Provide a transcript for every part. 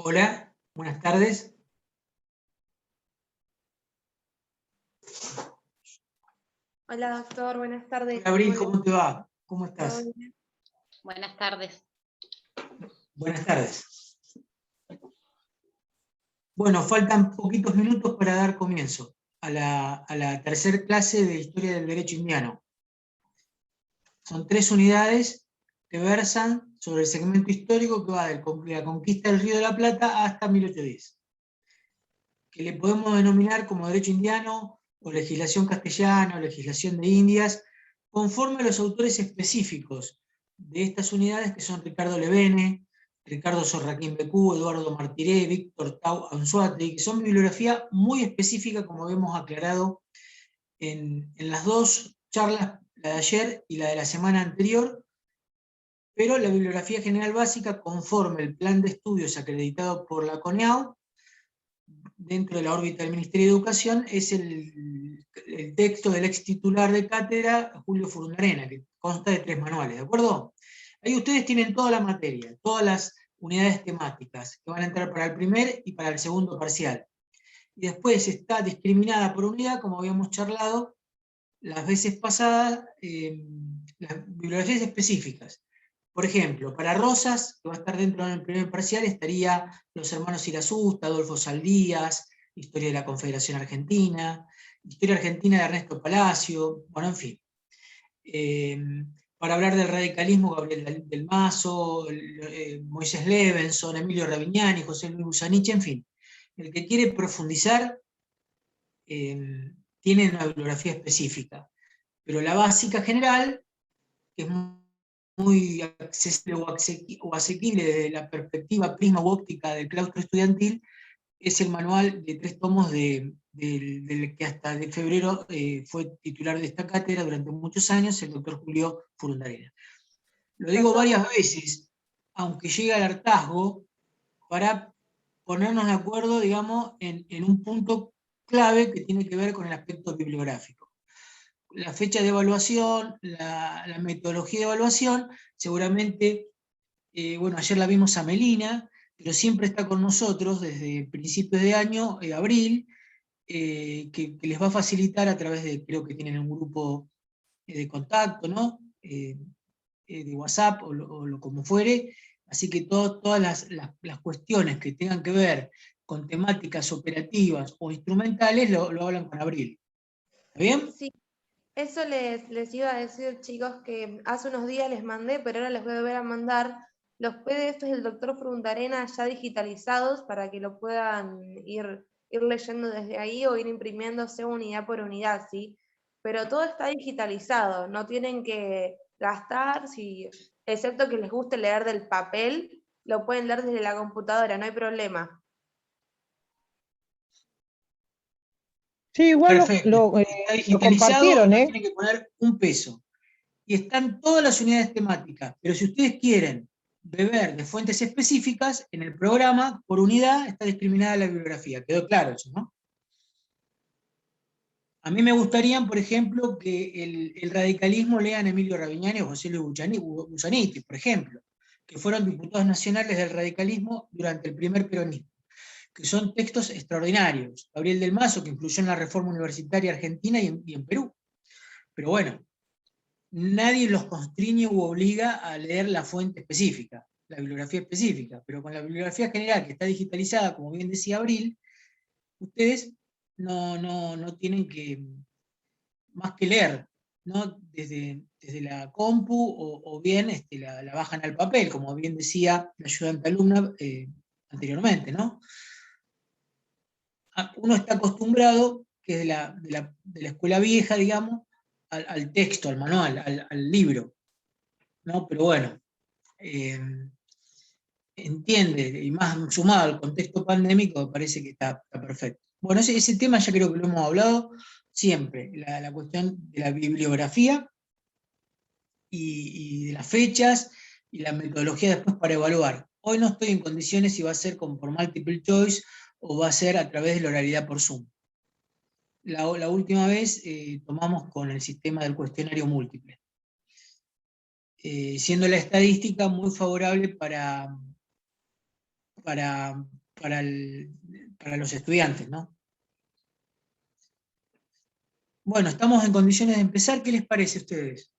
Hola, buenas tardes. Hola doctor, buenas tardes. Hola, Abril, ¿cómo te va? ¿Cómo ¿Todo estás? bien? Buenas tardes. Buenas tardes. Bueno, faltan poquitos minutos para dar comienzo a la tercera clase de Historia del Derecho Indiano. Son 3 unidades que versan sobre el segmento histórico que va de la conquista del Río de la Plata hasta 1810, que le podemos denominar como derecho indiano o legislación castellana o legislación de Indias, conforme a los autores específicos de estas unidades, que son Ricardo Levene, Ricardo Sorraquín Becú, Eduardo Martiré, Víctor Tau Anzuate, que son bibliografía muy específica, como hemos aclarado en las dos charlas, la de ayer y la de la semana anterior, pero la bibliografía general básica, conforme el plan de estudios acreditado por la CONEAU, dentro de la órbita del Ministerio de Educación, es el texto del ex titular de cátedra, Julio Furundarena, que consta de 3 manuales, ¿de acuerdo? Ahí ustedes tienen toda la materia, todas las unidades temáticas, que van a entrar para el primer y para el segundo parcial. Y después está discriminada por unidad, como habíamos charlado las veces pasadas, las bibliografías específicas. Por ejemplo, para Rosas, que va a estar dentro del primer parcial, estaría Los Hermanos Irasusta, Adolfo Saldías, Historia de la Confederación Argentina, Historia Argentina de Ernesto Palacio, bueno, en fin. Para hablar del radicalismo, Gabriel del Mazo, Moisés Levenson, Emilio Ravignani, José Luis Busanich, en fin. El que quiere profundizar tiene una bibliografía específica, pero la básica general, que es muy accesible o asequible desde la perspectiva, prisma u óptica del claustro estudiantil, es el manual de 3 tomos del que hasta de febrero fue titular de esta cátedra durante muchos años, el doctor Julio Furundarena. Lo digo Doctor, varias veces, aunque llega al hartazgo, para ponernos de acuerdo, digamos, en un punto clave que tiene que ver con el aspecto bibliográfico. La fecha de evaluación, la metodología de evaluación, seguramente, bueno, ayer la vimos a Melina, pero siempre está con nosotros desde principios de año, abril, que les va a facilitar a través de, creo que tienen un grupo de contacto, ¿no? De WhatsApp o como fuere, así que todas las cuestiones que tengan que ver con temáticas operativas o instrumentales lo hablan con Abril. ¿Está bien? sí, eso les iba a decir, chicos, que hace unos días les mandé, pero ahora les voy a volver a mandar los PDFs del doctor Fruntarena ya digitalizados para que lo puedan ir leyendo desde ahí o ir imprimiéndose unidad por unidad, ¿sí? Pero todo está digitalizado, no tienen que gastar, excepto que les guste leer del papel, lo pueden leer desde la computadora, no hay problema. Sí, igual Perfecto. Está lo digitalizado, compartieron, no ¿eh? tiene que poner un peso. Y están todas las unidades temáticas, pero si ustedes quieren beber de fuentes específicas, en el programa, por unidad, está discriminada la bibliografía. ¿Quedó claro eso, no? A mí me gustaría, por ejemplo, que el radicalismo lean Emilio Ravignani o José Luis Busaniti, por ejemplo, que fueron diputados nacionales del radicalismo durante el primer peronismo, que son textos extraordinarios. Gabriel del Mazo, que influyó en la reforma universitaria argentina y en Perú. Pero bueno, nadie los constriñe u obliga a leer la fuente específica, la bibliografía específica, pero con la bibliografía general que está digitalizada, como bien decía Abril, ustedes no tienen que más que leer, ¿no? Desde la compu o bien la bajan al papel, como bien decía la ayudante alumna anteriormente, ¿no? Uno está acostumbrado, que es de la escuela vieja, digamos, al texto, al manual, al libro, ¿no? Pero bueno, eh, entiende, y más sumado al contexto pandémico, me parece que está perfecto. Bueno, ese tema ya creo que lo hemos hablado siempre, la cuestión de la bibliografía y de las fechas y la metodología después para evaluar. Hoy no estoy en condiciones si va a ser por multiple choice o va a ser a través de la oralidad por Zoom. La última vez tomamos con el sistema del cuestionario múltiple, siendo la estadística muy favorable para para los estudiantes, ¿no? Bueno, estamos en condiciones de empezar. ¿Qué les parece a ustedes?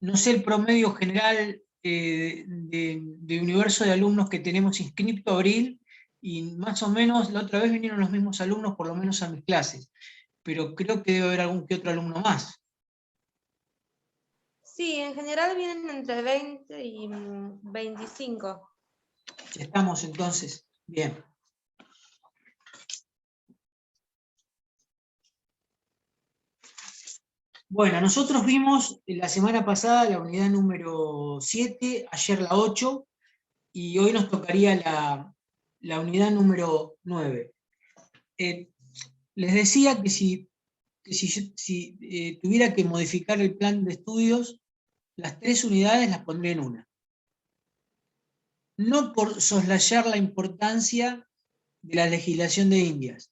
No sé el promedio general de universo de alumnos que tenemos inscrito abril, y más o menos la otra vez vinieron los mismos alumnos, por lo menos a mis clases, pero creo que debe haber algún que otro alumno más. Sí, en general vienen entre 20 y 25. Ya estamos entonces, bien. Bueno, nosotros vimos la semana pasada la unidad número 7, ayer la 8, y hoy nos tocaría la unidad número 9. Les decía que si tuviera que modificar el plan de estudios, las 3 unidades las pondré en una. No por soslayar la importancia de la legislación de Indias,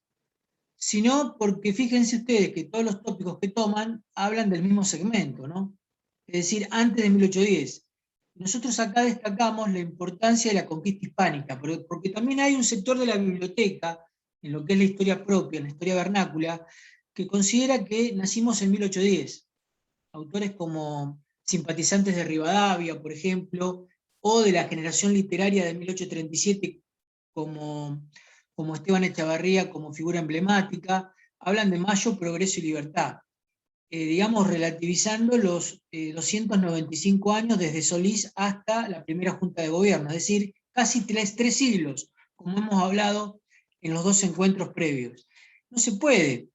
sino porque fíjense ustedes que todos los tópicos que toman hablan del mismo segmento, ¿no? Es decir, antes de 1810. Nosotros acá destacamos la importancia de la conquista hispánica, porque también hay un sector de la biblioteca, en lo que es la historia propia, en la historia vernácula, que considera que nacimos en 1810. Autores como simpatizantes de Rivadavia, por ejemplo, o de la generación literaria de 1837, como Esteban Echavarría como figura emblemática, hablan de Mayo, Progreso y Libertad. Digamos, relativizando los 295 años desde Solís hasta la primera Junta de Gobierno, es decir, casi tres siglos, como hemos hablado en los 2 encuentros previos. No se puede,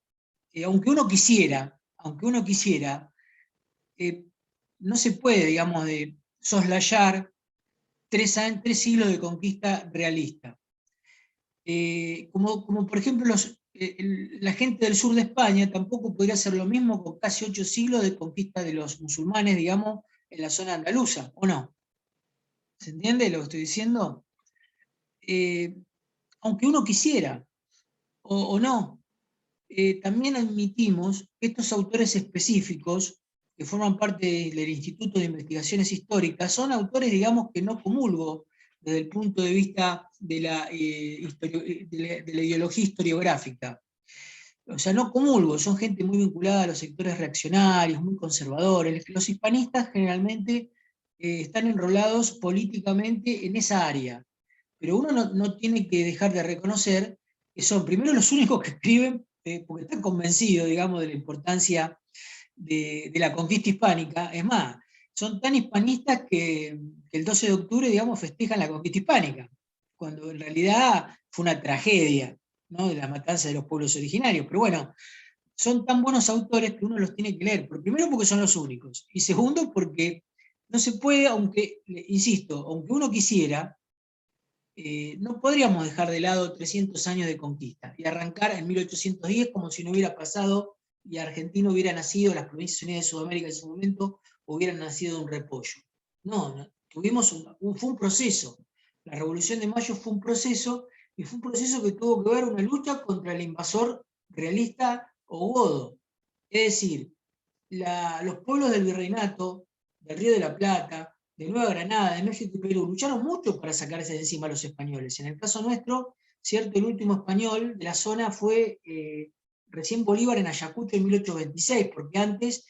aunque uno quisiera, no se puede, digamos, de soslayar 3 siglos de conquista realista. Como por ejemplo la gente del sur de España tampoco podría hacer lo mismo con casi 8 siglos de conquista de los musulmanes, digamos, en la zona andaluza, ¿o no? ¿Se entiende lo que estoy diciendo? Aunque uno quisiera, o no, también admitimos que estos autores específicos, que forman parte del Instituto de Investigaciones Históricas, son autores, digamos, que no comulgo desde el punto de vista de la ideología historiográfica. O sea, no comulgo, son gente muy vinculada a los sectores reaccionarios, muy conservadores. Los hispanistas generalmente están enrolados políticamente en esa área, pero uno no tiene que dejar de reconocer que son primero los únicos que escriben, porque están convencidos, digamos, de la importancia de la conquista hispánica. Es más, son tan hispanistas que el 12 de octubre, digamos, festejan la conquista hispánica, cuando en realidad fue una tragedia, ¿no?, de la matanza de los pueblos originarios. Pero bueno, son tan buenos autores que uno los tiene que leer, primero porque son los únicos, y segundo porque no se puede, aunque, insisto, aunque uno quisiera, no podríamos dejar de lado 300 años de conquista y arrancar en 1810 como si no hubiera pasado y Argentina hubiera nacido, las Provincias Unidas de Sudamérica en su momento hubieran nacido de un repollo. No, tuvimos fue un proceso. La Revolución de Mayo fue un proceso, y fue un proceso que tuvo que ver una lucha contra el invasor realista o godo. Es decir, los pueblos del virreinato, del Río de la Plata, de Nueva Granada, de México y Perú, lucharon mucho para sacarse de encima a los españoles. En el caso nuestro, cierto, el último español de la zona fue recién Bolívar en Ayacucho en 1826, porque antes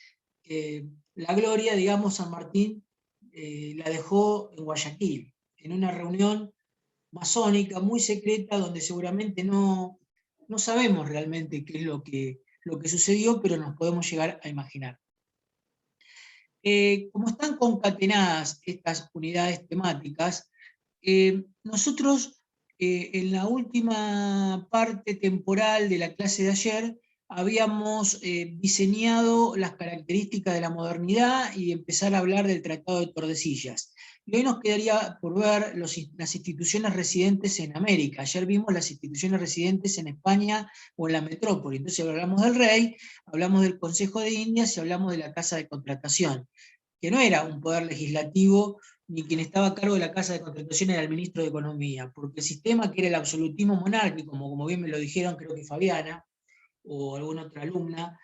la gloria, digamos, San Martín la dejó en Guayaquil, en una reunión masónica muy secreta, donde seguramente no sabemos realmente qué es lo que sucedió, pero nos podemos llegar a imaginar. Como están concatenadas estas unidades temáticas, nosotros en la última parte temporal de la clase de ayer habíamos diseñado las características de la modernidad y empezar a hablar del Tratado de Tordesillas. Y hoy nos quedaría por ver las instituciones residentes en América. Ayer vimos las instituciones residentes en España o en la metrópoli. Entonces hablamos del rey, hablamos del Consejo de Indias y hablamos de la Casa de Contratación, que no era un poder legislativo, ni quien estaba a cargo de la Casa de Contratación era el ministro de Economía, porque el sistema, que era el absolutismo monárquico, como bien me lo dijeron, creo que Fabiana, o alguna otra alumna,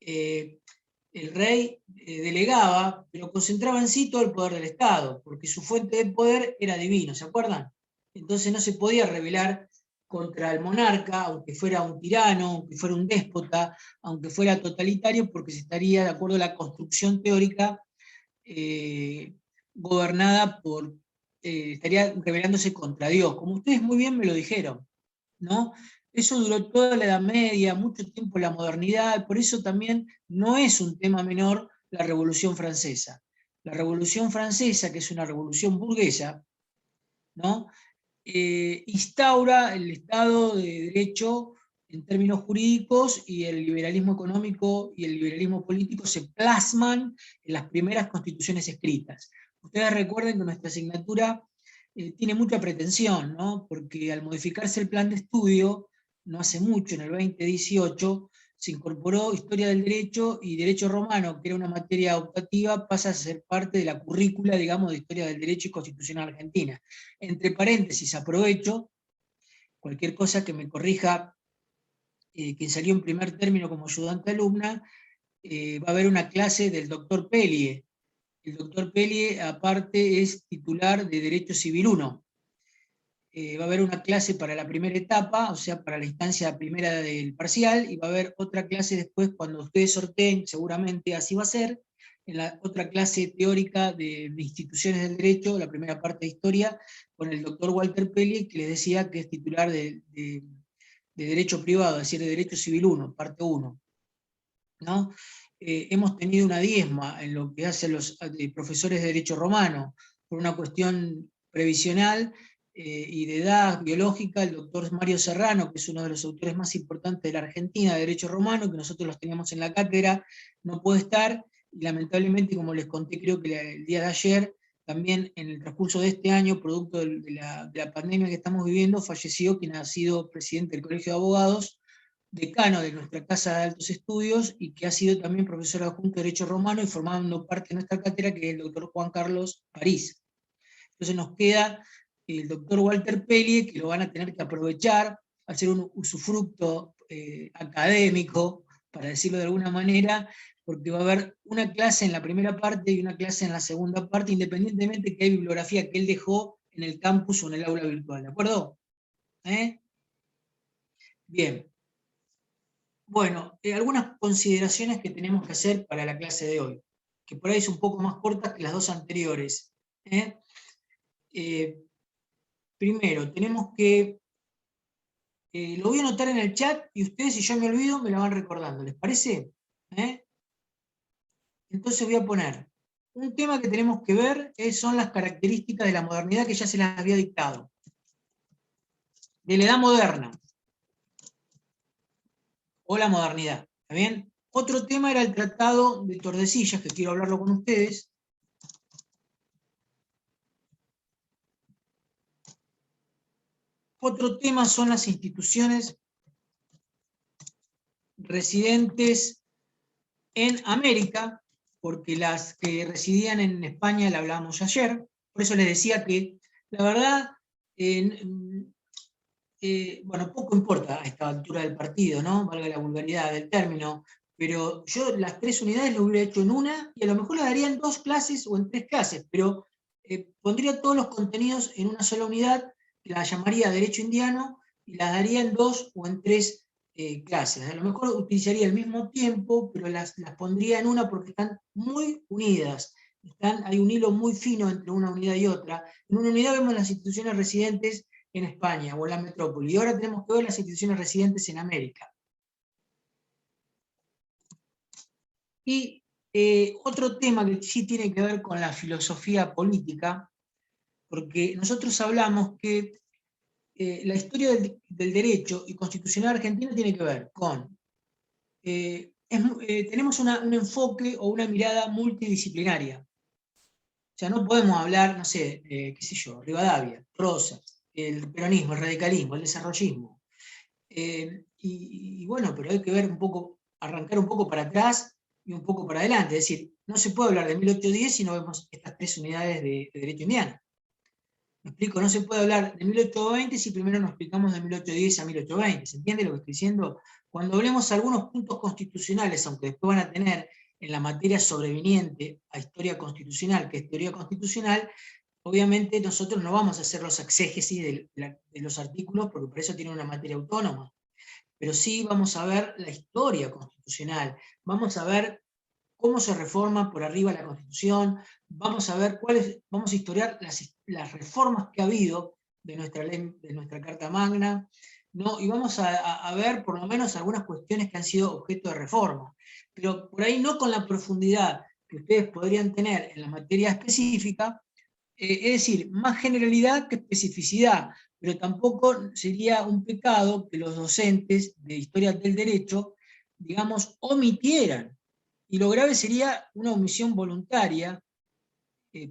el rey delegaba, pero concentraba en sí todo el poder del Estado, porque su fuente de poder era divino, ¿se acuerdan? entonces no se podía rebelar contra el monarca, aunque fuera un tirano, aunque fuera un déspota, aunque fuera totalitario, porque se estaría, de acuerdo a la construcción teórica, gobernada por, estaría rebelándose contra Dios, como ustedes muy bien me lo dijeron, ¿no? Eso duró toda la Edad Media, mucho tiempo la modernidad, por eso también no es un tema menor la Revolución Francesa. La Revolución Francesa, que es una revolución burguesa, ¿no? Instaura el Estado de Derecho en términos jurídicos, y el liberalismo económico y el liberalismo político se plasman en las primeras constituciones escritas. Ustedes recuerden que nuestra asignatura tiene mucha pretensión, ¿no? Porque al modificarse el plan de estudio, no hace mucho, en el 2018, se incorporó Historia del Derecho y Derecho Romano, que era una materia optativa, pasa a ser parte de la currícula, digamos, de Historia del Derecho y Constitución Argentina. Entre paréntesis, aprovecho, cualquier cosa que me corrija quien salió en primer término como ayudante alumna, va a haber una clase del doctor Pellier. El doctor Pellier, aparte, es titular de Derecho Civil 1. Va a haber una clase para la primera etapa, o sea, para la instancia primera del parcial, y va a haber otra clase después cuando ustedes sorteen, seguramente así va a ser, en la otra clase teórica de instituciones del derecho, la primera parte de historia, con el doctor Walter Pellier, que les decía que es titular de Derecho Privado, es decir, de Derecho Civil 1, parte 1. ¿No? Hemos tenido una diezma en lo que hace a los profesores de Derecho Romano, por una cuestión previsional y de edad biológica. El doctor Mario Serrano, que es uno de los autores más importantes de la Argentina de Derecho Romano, que nosotros los teníamos en la cátedra, no puede estar, y lamentablemente, como les conté creo que el día de ayer, también en el transcurso de este año, producto de la pandemia que estamos viviendo, falleció quien ha sido presidente del Colegio de Abogados, decano de nuestra Casa de Altos Estudios, y que ha sido también profesor adjunto de Derecho Romano y formando parte de nuestra cátedra, que es el doctor Juan Carlos París. Entonces nos queda el doctor Walter Pellier, que lo van a tener que aprovechar, hacer un usufructo académico, para decirlo de alguna manera, porque va a haber una clase en la primera parte y una clase en la segunda parte, independientemente que hay bibliografía que él dejó en el campus o en el aula virtual, ¿de acuerdo? Bien. Bueno, algunas consideraciones que tenemos que hacer para la clase de hoy, que por ahí es un poco más corta que las dos anteriores. Primero, tenemos que, lo voy a anotar en el chat, y ustedes, si yo me olvido, me la van recordando, ¿les parece? Entonces voy a poner, un tema que tenemos que ver son las características de la modernidad, que ya se las había dictado. De la edad moderna, o la modernidad, ¿está bien? Otro tema era el Tratado de Tordesillas, que quiero hablarlo con ustedes. Otro tema son las instituciones residentes en América, porque las que residían en España la hablábamos ayer. Por eso les decía que, la verdad, bueno, poco importa a esta altura del partido, ¿no? Valga la vulgaridad del término, pero yo las tres unidades lo hubiera hecho en una, y a lo mejor las daría en 2 clases o en 3 clases, pero pondría todos los contenidos en una sola unidad, que la llamaría Derecho Indiano, y las daría en 2 o en 3 clases. A lo mejor utilizaría el mismo tiempo, pero las pondría en una porque están muy unidas. Hay un hilo muy fino entre una unidad y otra. En una unidad vemos las instituciones residentes en España o en la metrópoli, y ahora tenemos que ver las instituciones residentes en América. Y otro tema que sí tiene que ver con la filosofía política, porque nosotros hablamos que la historia del derecho y constitucional argentina tiene que ver con, tenemos un enfoque o una mirada multidisciplinaria. O sea, no podemos hablar, no sé, qué sé yo, Rivadavia, Rosas, el peronismo, el radicalismo, el desarrollismo. Y bueno, pero hay que ver un poco, arrancar un poco para atrás y un poco para adelante. Es decir, no se puede hablar de 1810 si no vemos estas 3 unidades de derecho indiano. ¿Me explico? No se puede hablar de 1820 si primero nos explicamos de 1810 a 1820. ¿Se entiende lo que estoy diciendo? Cuando hablemos de algunos puntos constitucionales, aunque después van a tener en la materia sobreviniente a historia constitucional, que es teoría constitucional, obviamente nosotros no vamos a hacer los exégesis de los artículos, porque por eso tienen una materia autónoma, pero sí vamos a ver la historia constitucional, vamos a ver cómo se reforma por arriba la Constitución, vamos a ver vamos a historiar las reformas que ha habido de nuestra ley, de nuestra Carta Magna, ¿no? Y vamos a ver por lo menos algunas cuestiones que han sido objeto de reforma, pero por ahí no con la profundidad que ustedes podrían tener en la materia específica, es decir, más generalidad que especificidad, pero tampoco sería un pecado que los docentes de historia del derecho, digamos, omitieran. Y lo grave sería una omisión voluntaria,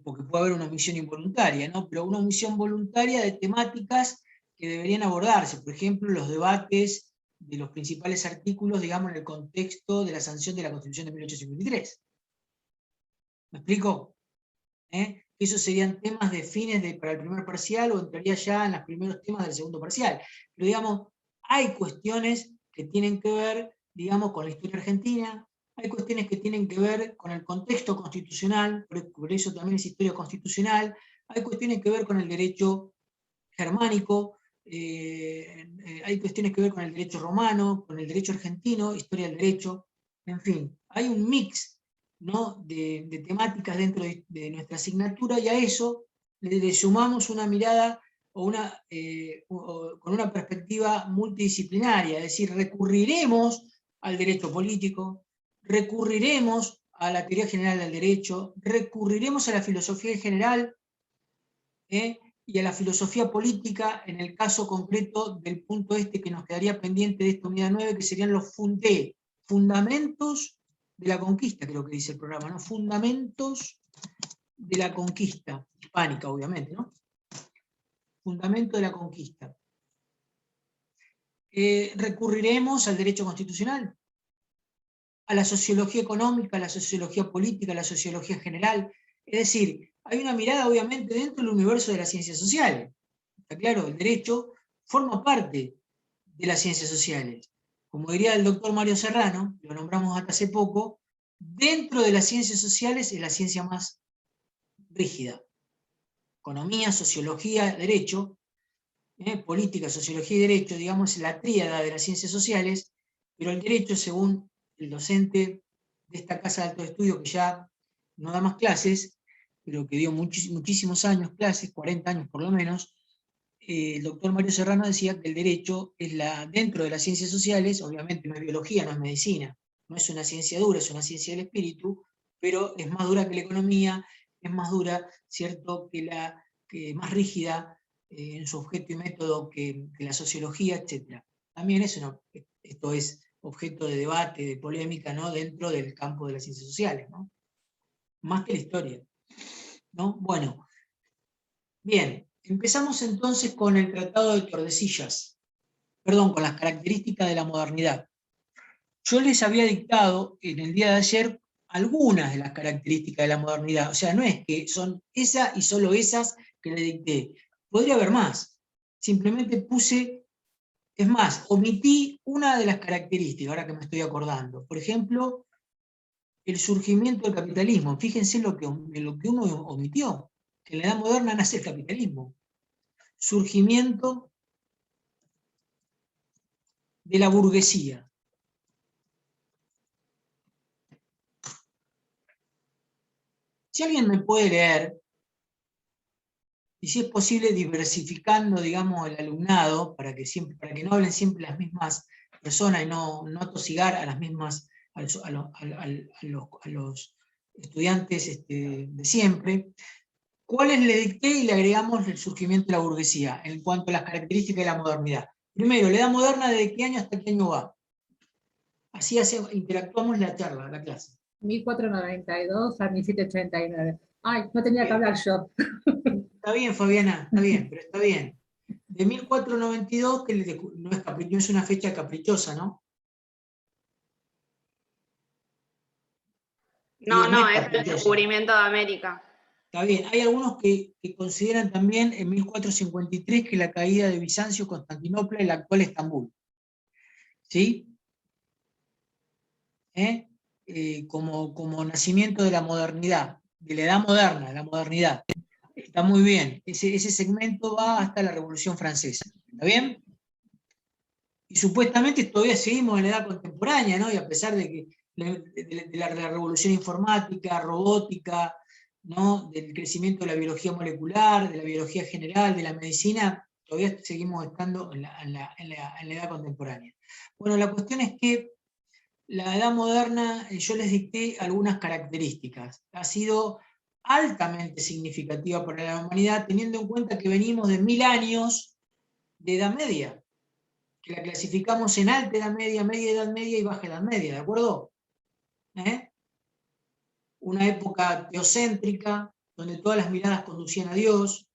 porque puede haber una omisión involuntaria, ¿no? Pero una omisión voluntaria de temáticas que deberían abordarse, por ejemplo, los debates de los principales artículos, digamos, en el contexto de la sanción de la Constitución de 1853. ¿Me explico? Esos serían temas de fines para el primer parcial, o entraría ya en los primeros temas del segundo parcial. Pero digamos, hay cuestiones que tienen que ver, digamos, con la historia argentina, hay cuestiones que tienen que ver con el contexto constitucional, por eso también es historia constitucional, hay cuestiones que ver con el derecho germánico, hay cuestiones que ver con el derecho romano, con el derecho argentino, historia del derecho, en fin, hay un mix, ¿no?, de temáticas dentro de nuestra asignatura, y a eso le sumamos una mirada con una perspectiva multidisciplinaria, es decir, recurriremos al derecho político, recurriremos a la teoría general del derecho, recurriremos a la filosofía en general, y a la filosofía política, en el caso concreto del punto que nos quedaría pendiente de esta unidad 9, que serían los fundamentos de la conquista, creo que dice el programa, ¿no? Fundamentos de la conquista, hispánica obviamente, ¿no? Fundamento de la conquista. Recurriremos al derecho constitucional, a la sociología económica, a la sociología política, a la sociología general. Es decir, hay una mirada obviamente dentro del universo de las ciencias sociales. Está claro, el derecho forma parte de las ciencias sociales. Como diría el doctor Mario Serrano, lo nombramos hasta hace poco, dentro de las ciencias sociales es la ciencia más rígida. Economía, sociología, derecho, política, sociología y derecho, digamos, es la tríada de las ciencias sociales, pero el derecho, según el docente de esta casa de alto estudio, que ya no da más clases, pero que dio muchísimos años clases, 40 años por lo menos, el doctor Mario Serrano decía que el derecho es dentro de las ciencias sociales, obviamente no es biología, no es medicina, no es una ciencia dura, es una ciencia del espíritu, pero es más dura que la economía, es más dura, ¿cierto?, que más rígida en su objeto y método que la sociología, etc. También esto es objeto de debate, de polémica, ¿no?, dentro del campo de las ciencias sociales, ¿no?, más que la historia, ¿no? Bueno, bien, empezamos entonces con el Tratado de Tordesillas, con las características de la modernidad. Yo les había dictado en el día de ayer algunas de las características de la modernidad, o sea, no es que son esas y solo esas que le dicté, podría haber más, simplemente puse, es más, omití una de las características, ahora que me estoy acordando, por ejemplo, el surgimiento del capitalismo. Fíjense lo que uno omitió, que en la edad moderna nace el capitalismo. Surgimiento de la burguesía. Si alguien me puede leer, y si es posible diversificando, digamos, el alumnado, para que no hablen siempre las mismas personas y no atosigar a las mismas, a los estudiantes de siempre, ¿cuáles le dicté y le agregamos el surgimiento de la burguesía en cuanto a las características de la modernidad? Primero, la edad moderna, ¿de qué año hasta qué año va? Así interactuamos la charla, la clase. 1492 a 1789. Ay, no tenía que hablar yo. Está bien, Fabiana, está bien, pero está bien. De 1492, que no es una fecha caprichosa, ¿no? No, es el descubrimiento de América. Está bien, hay algunos que consideran también en 1453 que la caída de Bizancio, Constantinopla y la actual Estambul. ¿Sí? Como nacimiento de la modernidad, de la edad moderna, de la modernidad. Está muy bien. Ese segmento va hasta la Revolución Francesa. ¿Está bien? Y supuestamente todavía seguimos en la edad contemporánea, ¿no? Y a pesar de que de la revolución informática, robótica, ¿no? Del crecimiento de la biología molecular, de la biología general, de la medicina, todavía seguimos estando en la edad contemporánea. Bueno, la cuestión es que la edad moderna, yo les dicté algunas características. Ha sido altamente significativa para la humanidad, teniendo en cuenta que venimos de 1000 años de Edad Media, que la clasificamos en alta Edad Media, media Edad Media y baja Edad Media, ¿de acuerdo? Una época teocéntrica, donde todas las miradas conducían a Dios,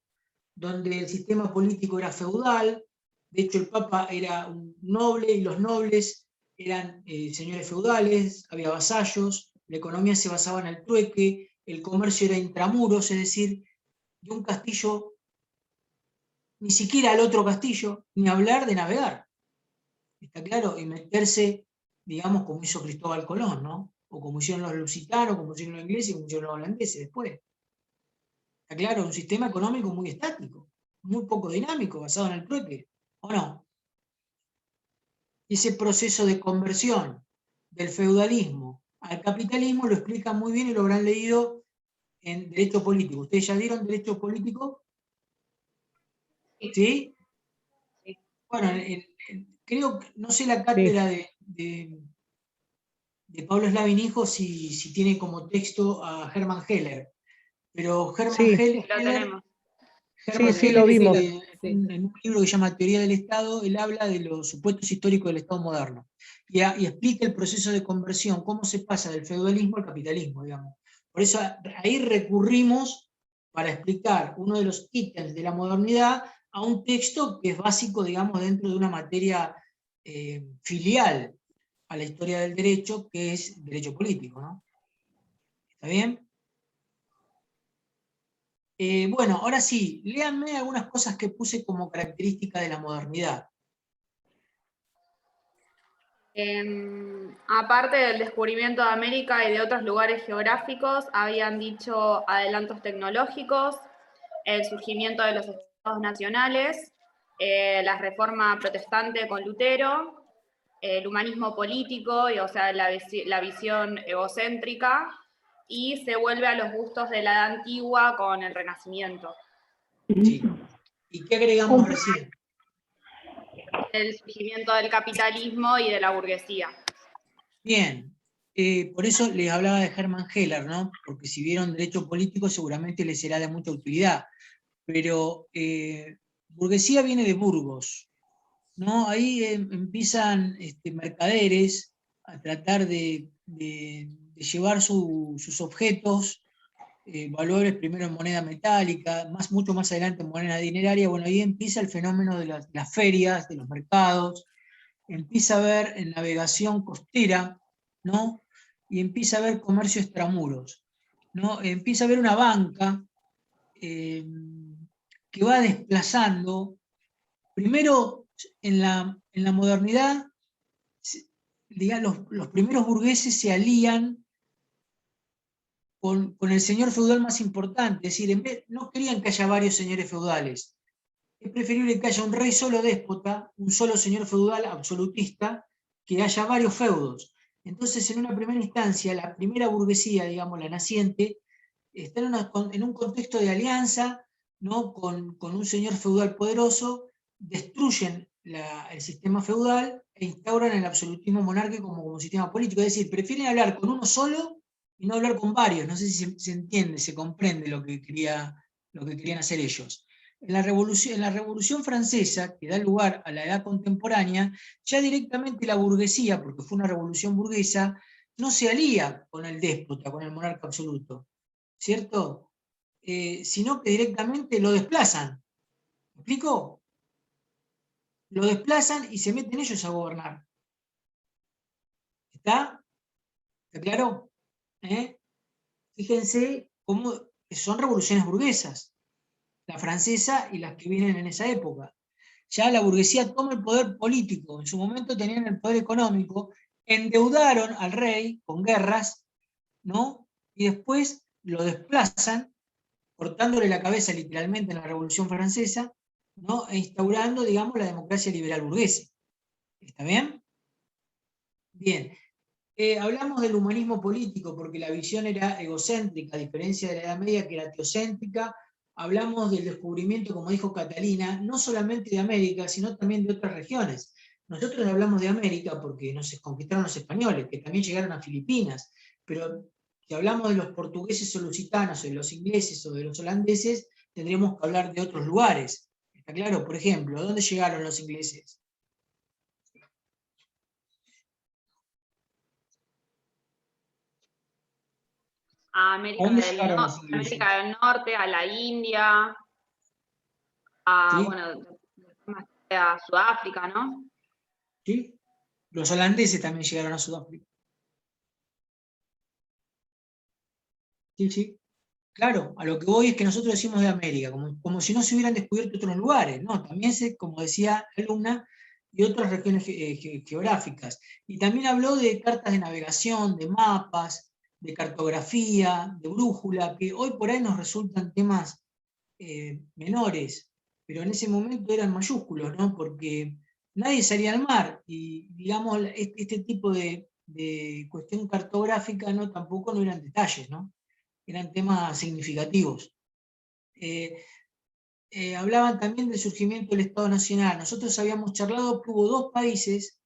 donde el sistema político era feudal, de hecho el Papa era un noble y los nobles eran señores feudales, había vasallos, la economía se basaba en el trueque, el comercio era intramuros, es decir, de un castillo ni siquiera al otro castillo, ni hablar de navegar. ¿Está claro? Y meterse, digamos, como hizo Cristóbal Colón, ¿no? O como hicieron los lusitanos, como hicieron los ingleses, como hicieron los holandeses después. Está claro, un sistema económico muy estático, muy poco dinámico, basado en el trueque, ¿o no? Ese proceso de conversión del feudalismo al capitalismo lo explica muy bien y lo habrán leído en Derecho Político. ¿Ustedes ya dieron Derecho Político? ¿Sí? Sí. Bueno, creo que, no sé la cátedra de Pablo Slavin Hijo si tiene como texto a Hermann Heller, pero Hermann Sí. Heller, Lo tenemos. Sí, lo vimos. En un libro que se llama Teoría del Estado, él habla de los supuestos históricos del Estado moderno y explica el proceso de conversión, cómo se pasa del feudalismo al capitalismo, digamos. Por eso ahí recurrimos para explicar uno de los ítems de la modernidad a un texto que es básico, digamos, dentro de una materia filial a la historia del derecho, que es derecho político, ¿no? ¿Está bien? Bueno, ahora sí, léanme algunas cosas que puse como característica de la modernidad. Aparte del descubrimiento de América y de otros lugares geográficos, habían dicho adelantos tecnológicos, el surgimiento de los estados nacionales, la reforma protestante con Lutero, el humanismo político, o sea, la visión egocéntrica, y se vuelve a los gustos de la edad antigua con el Renacimiento. Sí. ¿Y qué agregamos recién? El surgimiento del capitalismo y de la burguesía. Bien, por eso les hablaba de Hermann Heller, ¿no? Porque si vieron derecho político seguramente les será de mucha utilidad, pero burguesía viene de Burgos, ¿no? Ahí empiezan mercaderes a tratar de llevar sus objetos, valores primero en moneda metálica, mucho más adelante en moneda dineraria. Bueno, ahí empieza el fenómeno de las ferias, de los mercados, empieza a haber navegación costera, ¿no? Y empieza a haber comercio extramuros, ¿no? Empieza a haber una banca que va desplazando, primero en la modernidad, digamos, los primeros burgueses se alían con el señor feudal más importante, es decir, no querían que haya varios señores feudales, es preferible que haya un rey solo déspota, un solo señor feudal absolutista, que haya varios feudos. Entonces, en una primera instancia, la primera burguesía, digamos, la naciente, está en un contexto de alianza, ¿no? con un señor feudal poderoso, destruyen el sistema feudal e instauran el absolutismo monárquico como sistema político. Es decir, prefieren hablar con uno solo y no hablar con varios. No sé si se entiende, se comprende lo que querían hacer ellos. En la Revolución Francesa, que da lugar a la edad contemporánea, ya directamente la burguesía, porque fue una revolución burguesa, no se alía con el déspota, con el monarca absoluto, ¿cierto? Sino que directamente lo desplazan. ¿Me explico? Lo desplazan y se meten ellos a gobernar. ¿Está? ¿Está claro? Fíjense cómo son revoluciones burguesas, la francesa y las que vienen en esa época. Ya la burguesía toma el poder político, en su momento tenían el poder económico, endeudaron al rey con guerras, ¿no? Y después lo desplazan cortándole la cabeza literalmente en la Revolución Francesa, ¿no? E instaurando, digamos, la democracia liberal burguesa. ¿Está bien? Bien. Hablamos del humanismo político porque la visión era egocéntrica, a diferencia de la Edad Media que era teocéntrica. Hablamos del descubrimiento, como dijo Catalina, no solamente de América, sino también de otras regiones. Nosotros hablamos de América porque nos conquistaron los españoles, que también llegaron a Filipinas, pero si hablamos de los portugueses o lusitanos, o de los ingleses o de los holandeses, tendríamos que hablar de otros lugares. ¿Está claro? Por ejemplo, ¿dónde llegaron los ingleses? A ¿A dónde llegaron los ingleses? América del Norte, a la India, a, ¿Sí? bueno, más a Sudáfrica, ¿no? ¿Sí? Los holandeses también llegaron a Sudáfrica. Sí, sí. Claro, a lo que voy es que nosotros decimos de América, como si no se hubieran descubierto otros lugares, ¿no? También como decía la alumna, y otras regiones geográficas. Y también habló de cartas de navegación, de mapas, de cartografía, de brújula, que hoy por ahí nos resultan temas menores, pero en ese momento eran mayúsculos, ¿no? Porque nadie salía al mar, y digamos, este tipo de cuestión cartográfica tampoco no eran detalles, ¿no? Eran temas significativos. Hablaban también del surgimiento del Estado Nacional. Nosotros habíamos charlado que hubo dos países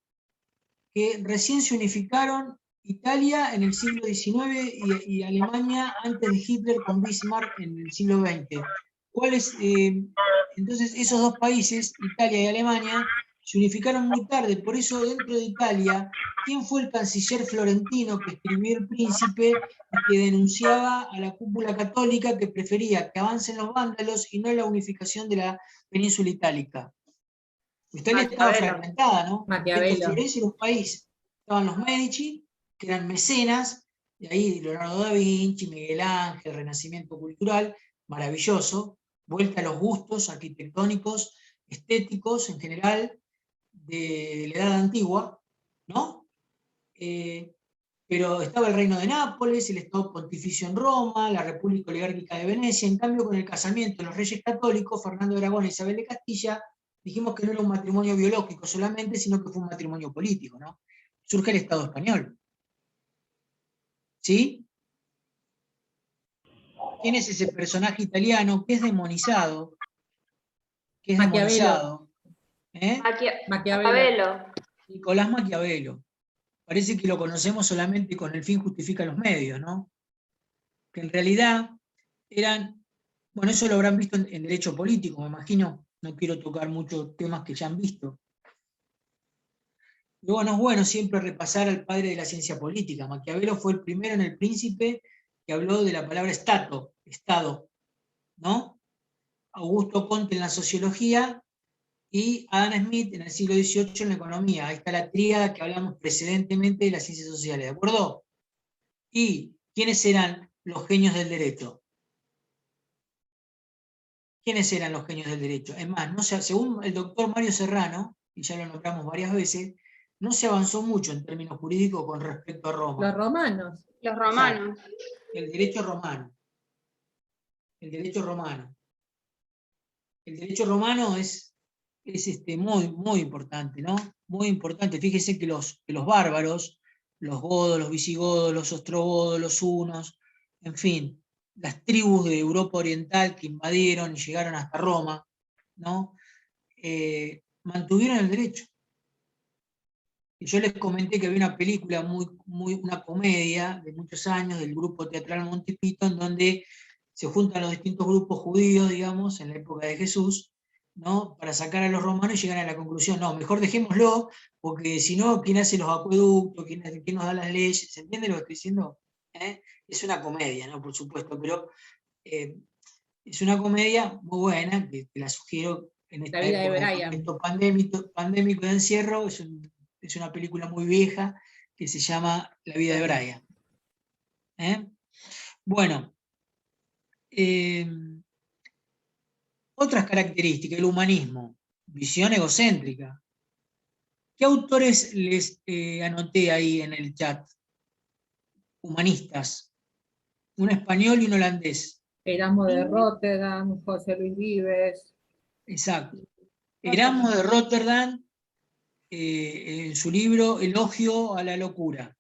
que recién se unificaron, Italia en el siglo XIX y Alemania antes de Hitler con Bismarck en el siglo XX. Entonces esos dos países, Italia y Alemania, se unificaron muy tarde, por eso dentro de Italia, ¿quién fue el canciller florentino que escribió El Príncipe y que denunciaba a la cúpula católica que prefería que avancen los vándalos y no la unificación de la península itálica? Italia estaba fragmentada, ¿no? Dentro de Maquiavelo. Florencia era un país. Estaban los Medici, que eran mecenas, de ahí Leonardo da Vinci, Miguel Ángel, Renacimiento cultural, maravilloso, vuelta a los gustos arquitectónicos, estéticos en general, de la Edad Antigua, ¿no? Pero estaba el Reino de Nápoles, el Estado Pontificio en Roma, la República Oligárquica de Venecia. En cambio, con el casamiento de los reyes católicos, Fernando de Aragón e Isabel de Castilla, dijimos que no era un matrimonio biológico solamente, sino que fue un matrimonio político, ¿no? Surge el Estado español. ¿Sí? ¿Quién es ese personaje italiano que es demonizado? Que es demonizado. Maquiavelo. Nicolás Maquiavelo. Parece que lo conocemos solamente con el fin justifica los medios, ¿no? Que en realidad eran, bueno, eso lo habrán visto en derecho político, me imagino, no quiero tocar muchos temas que ya han visto. Luego no es bueno siempre repasar al padre de la ciencia política. Maquiavelo fue el primero en El Príncipe que habló de la palabra Estado, ¿no? Augusto Comte en la sociología y Adam Smith en el siglo XVIII en la economía. Ahí está la tríada que hablamos precedentemente de las ciencias sociales, ¿de acuerdo? ¿Y quiénes eran los genios del derecho? ¿Quiénes eran los genios del derecho? Es más, según el doctor Mario Serrano, y ya lo nombramos varias veces, no se avanzó mucho en términos jurídicos con respecto a Roma. Los romanos. Los romanos. El derecho romano. El derecho romano. El derecho romano es muy, muy importante, ¿no? Muy importante. Fíjese que los bárbaros, los godos, los visigodos, los ostrogodos, los hunos, en fin, las tribus de Europa Oriental que invadieron y llegaron hasta Roma, ¿no? Mantuvieron el derecho. Y yo les comenté que había una película, una comedia de muchos años del grupo teatral Monty Python, donde se juntan los distintos grupos judíos, digamos, en la época de Jesús, ¿no? Para sacar a los romanos y llegan a la conclusión, no, mejor dejémoslo, porque si no, ¿quién hace los acueductos? ¿Quién nos da las leyes? ¿Se entiende lo que estoy diciendo? Es una comedia, ¿no? Por supuesto, pero es una comedia muy buena, que te la sugiero en esta época de contexto pandémico de encierro. Es una película muy vieja que se llama La vida de Brian. Bueno, otras características, el humanismo, visión egocéntrica. ¿Qué autores les anoté ahí en el chat? Humanistas, un español y un holandés. Erasmo de Sí. Rotterdam, José Luis Vives. Exacto. Erasmo de Rotterdam, en su libro Elogio a la locura.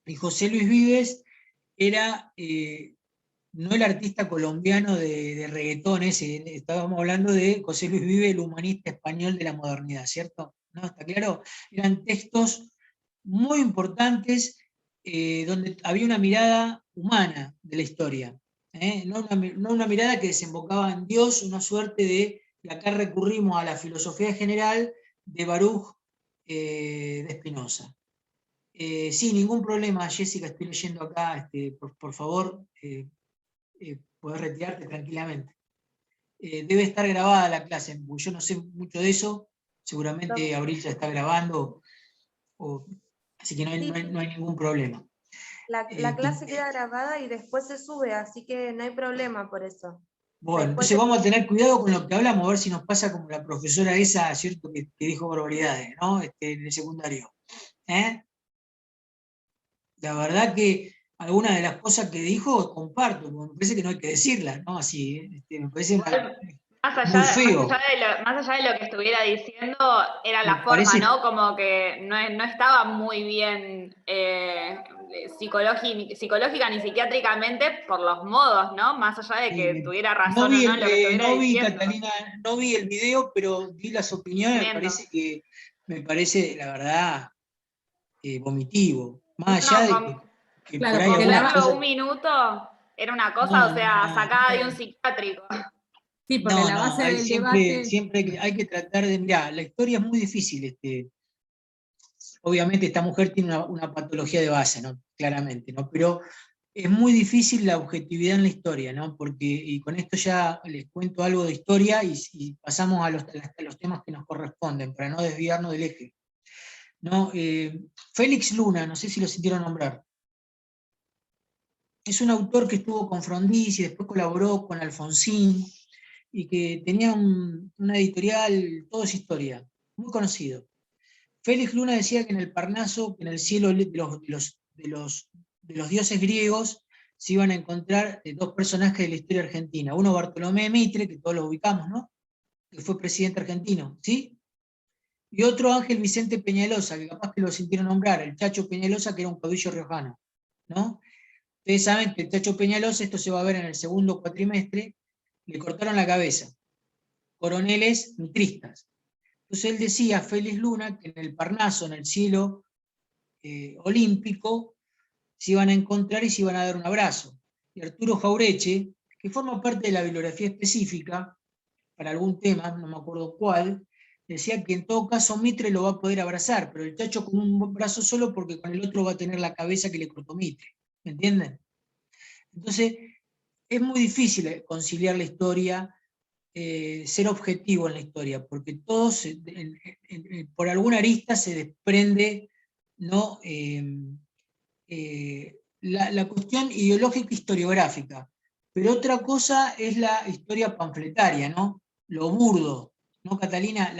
Y José Luis Vives era no el artista colombiano de reggaetón ese, estábamos hablando de José Luis Vives, el humanista español de la modernidad, ¿cierto? ¿No? ¿Está claro? Eran textos muy importantes donde había una mirada humana de la historia, no una mirada que desembocaba en Dios, una suerte de, y acá recurrimos a la filosofía general de Baruch de Spinoza. Sí, ningún problema, Jessica, estoy leyendo acá, por favor, podés retirarte tranquilamente. Debe estar grabada la clase, porque yo no sé mucho de eso, seguramente Abril ya está grabando, así que no hay ningún problema. La clase queda grabada y después se sube, así que no hay problema por eso. Bueno, Después entonces vamos a tener cuidado con lo que hablamos, a ver si nos pasa como la profesora esa, ¿cierto?, que dijo barbaridades, ¿no? En el secundario. La verdad que algunas de las cosas que dijo comparto, porque me parece que no hay que decirlas, ¿no? Así, me parece muy feo. Más allá de lo que estuviera diciendo, era Me la forma, parece- ¿no? Como que no estaba muy bien psicológica ni psiquiátricamente por los modos, ¿no? Más allá de que tuviera razón o no en lo que estuviera diciendo. Catalina, no vi el video, pero vi las opiniones, Tremendo. me parece, la verdad, vomitivo. Más allá de que Claro, por ahí porque algunas Verlo cosas. un minuto era una cosa, No, o sea, no, sacada de un no. psiquiátrico. sí, porque la No, base del debate, siempre hay que tratar de. Mirá, la historia es muy difícil. Obviamente, esta mujer tiene una patología de base, ¿no? Claramente, ¿no? Pero es muy difícil la objetividad en la historia, ¿no? Porque, y con esto ya les cuento algo de historia y pasamos a los temas que nos corresponden, para no desviarnos del eje. ¿No? Félix Luna, no sé si lo sintieron nombrar. Es un autor que estuvo con Frondizi, después colaboró con Alfonsín, y que tenía una editorial, todo es historia, muy conocido. Félix Luna decía que en el Parnaso, que en el cielo de los dioses griegos, se iban a encontrar dos personajes de la historia argentina. Uno, Bartolomé Mitre, que todos lo ubicamos, ¿no? Que fue presidente argentino, ¿sí? Y otro, Ángel Vicente Peñalosa, que capaz que lo sintieron nombrar, el Chacho Peñalosa, que era un caudillo riojano, ¿no? Ustedes saben que el Chacho Peñalosa, esto se va a ver en el segundo cuatrimestre, le cortaron la cabeza, coroneles mitristas. Entonces él decía, Félix Luna, que en el Parnaso, en el cielo olímpico, se iban a encontrar y se iban a dar un abrazo. Y Arturo Jaureche, que forma parte de la bibliografía específica, para algún tema, no me acuerdo cuál, decía que en todo caso Mitre lo va a poder abrazar, pero el Chacho con un brazo solo porque con el otro va a tener la cabeza que le cortó Mitre. ¿Me entienden? Entonces, es muy difícil conciliar la historia, ser objetivo en la historia, porque todos, por alguna arista se desprende, ¿no? La cuestión ideológica historiográfica, pero otra cosa es la historia panfletaria, ¿no? Lo burdo, ¿no, Catalina?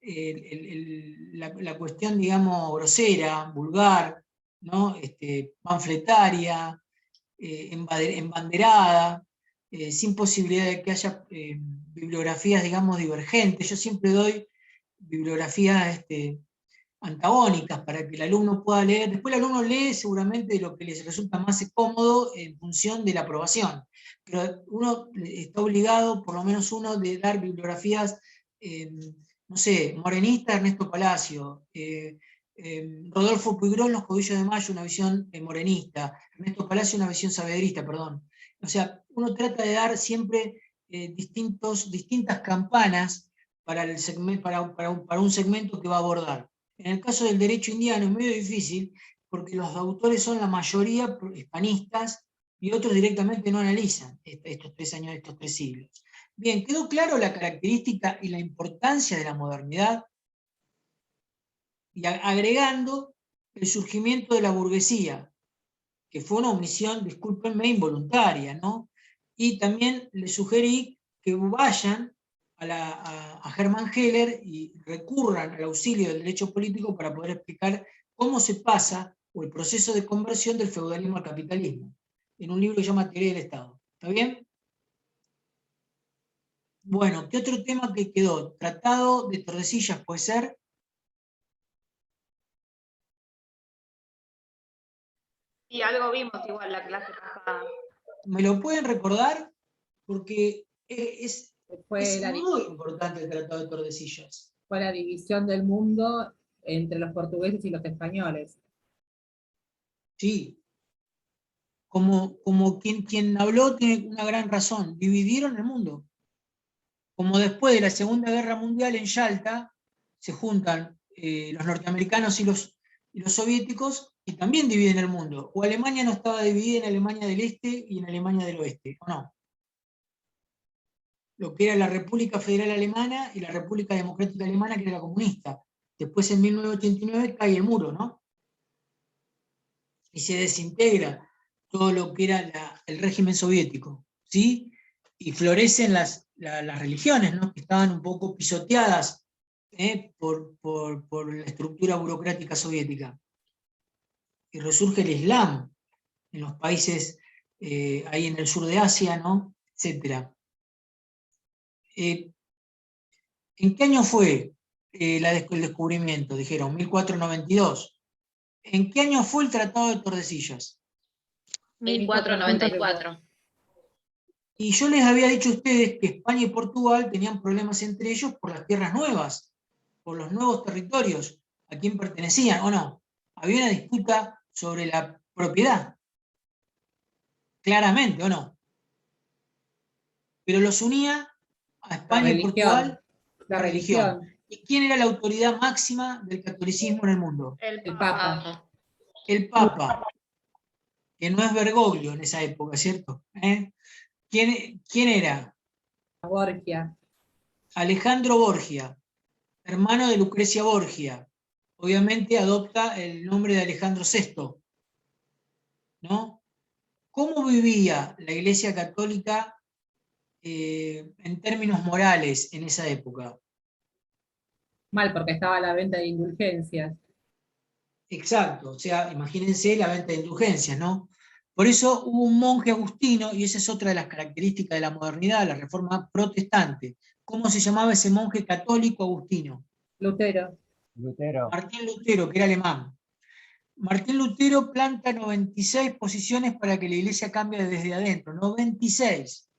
La cuestión, digamos, grosera, vulgar, ¿no? Panfletaria, embanderada, sin posibilidad de que haya bibliografías, digamos, divergentes. Yo siempre doy bibliografías antagónicas para que el alumno pueda leer. Después el alumno lee seguramente lo que les resulta más cómodo en función de la aprobación. Pero uno está obligado, por lo menos uno, de dar bibliografías, no sé, Morenista, Ernesto Palacio, Rodolfo Puigros, Los Codillos de Mayo, una visión morenista, Ernesto Palacio, una visión saavedrista, perdón. O sea, uno trata de dar siempre distintas campanas para un segmento que va a abordar. En el caso del derecho indiano es medio difícil, porque los autores son la mayoría hispanistas y otros directamente no analizan estos 3 años, estos 3 siglos. Bien, ¿quedó claro la característica y la importancia de la modernidad? Y agregando el surgimiento de la burguesía, que fue una omisión, discúlpenme, involuntaria, ¿no? Y también les sugerí que vayan a Hermann Heller y recurran al auxilio del derecho político para poder explicar cómo se pasa o el proceso de conversión del feudalismo al capitalismo. en un libro que se llama Teoría del Estado. ¿Está bien? Bueno, ¿qué otro tema que quedó? Tratado de Tordesillas, ¿puede ser? Y algo vimos igual la clase pasada. ¿Me lo pueden recordar? Porque es Fue la, muy importante el Tratado de Tordesillas. fue la división del mundo entre los portugueses y los españoles. Sí. Como quien habló tiene una gran razón. Dividieron el mundo. Como después de la Segunda Guerra Mundial en Yalta, se juntan los norteamericanos y los soviéticos y también dividen el mundo. O Alemania no estaba dividida en Alemania del Este y en Alemania del Oeste, ¿o no? Lo que era la República Federal Alemana y la República Democrática Alemana, que era la comunista. Después, en 1989, cae el muro, ¿no? Y se desintegra todo lo que era el régimen soviético, ¿sí? Y florecen las religiones, ¿no? Que estaban un poco pisoteadas por la estructura burocrática soviética. Y resurge el Islam en los países ahí en el sur de Asia, ¿no? Etcétera. ¿En qué año fue el descubrimiento? Dijeron, 1492. ¿En qué año fue el Tratado de Tordesillas? 1494. Y yo les había dicho a ustedes que España y Portugal tenían problemas entre ellos por las tierras nuevas, por los nuevos territorios, a quién pertenecían, ¿o no? Había una disputa sobre la propiedad, claramente, ¿o no? Pero los unía a España y Portugal La religión. religión. ¿Y quién era la autoridad máxima del catolicismo en el mundo? El El Papa. Papa. El Papa, que no es Bergoglio en esa época, ¿cierto? ¿Quién era? Borgia. Alejandro Borgia, hermano de Lucrecia Borgia. Obviamente adopta el nombre de Alejandro VI, ¿no? ¿Cómo vivía la Iglesia Católica en términos morales en esa época? Mal, porque estaba a la venta de indulgencias. Exacto, o sea, imagínense la venta de indulgencias, ¿no? Por eso hubo un monje agustino, y esa es otra de las características de la modernidad, la reforma protestante. ¿Cómo se llamaba ese monje católico agustino? Lutero. Martín Lutero, que era alemán. Martín Lutero planta 96 posiciones para que la iglesia cambie desde adentro, 96.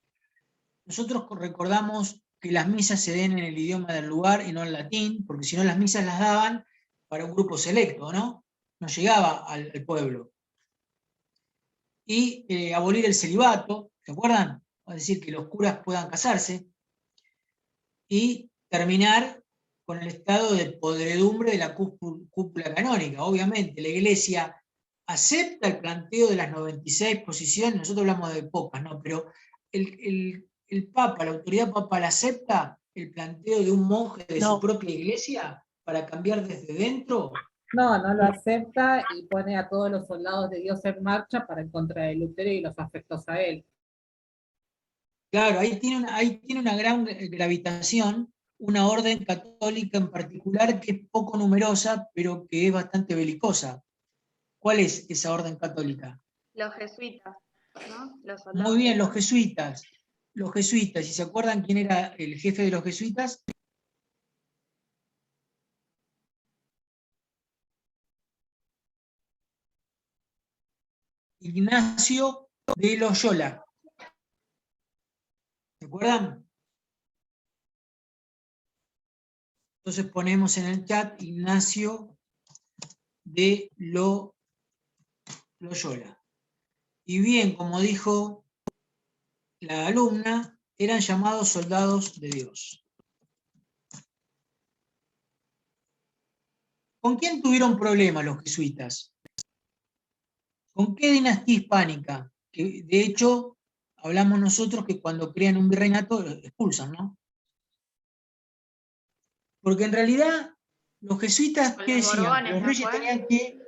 Nosotros recordamos que las misas se den en el idioma del lugar y no en latín, porque si no las misas las daban para un grupo selecto, ¿no? No llegaba al pueblo. Y abolir el celibato, ¿se acuerdan? Es decir, que los curas puedan casarse. Y terminar con el estado de podredumbre de la cúpula canónica. Obviamente, la Iglesia acepta el planteo de las 96 posiciones, nosotros hablamos de pocas, ¿no? Pero el Papa, la autoridad papal, acepta el planteo de un monje de su propia iglesia para cambiar desde dentro. No, no lo acepta y pone a todos los soldados de Dios en marcha para en contra de Lutero y los afectos a él. Claro, ahí tiene una gran gravitación, una orden católica en particular que es poco numerosa, pero que es bastante belicosa. ¿Cuál es esa orden católica? Los jesuitas, ¿no? Los soldados. Muy bien, los jesuitas. Los jesuitas, ¿y se acuerdan quién era el jefe de los jesuitas? Ignacio de Loyola. ¿Se acuerdan? Entonces ponemos en el chat Ignacio de Loyola. Y bien, como dijo la alumna, eran llamados soldados de Dios. ¿Con quién tuvieron problemas los jesuitas? ¿Con qué dinastía hispánica? Que de hecho, hablamos nosotros que cuando crean un virreinato expulsan, ¿no? Porque en realidad, los jesuitas, ¿qué decían? Borbones, ¿Los ¿no reyes fue? tenían que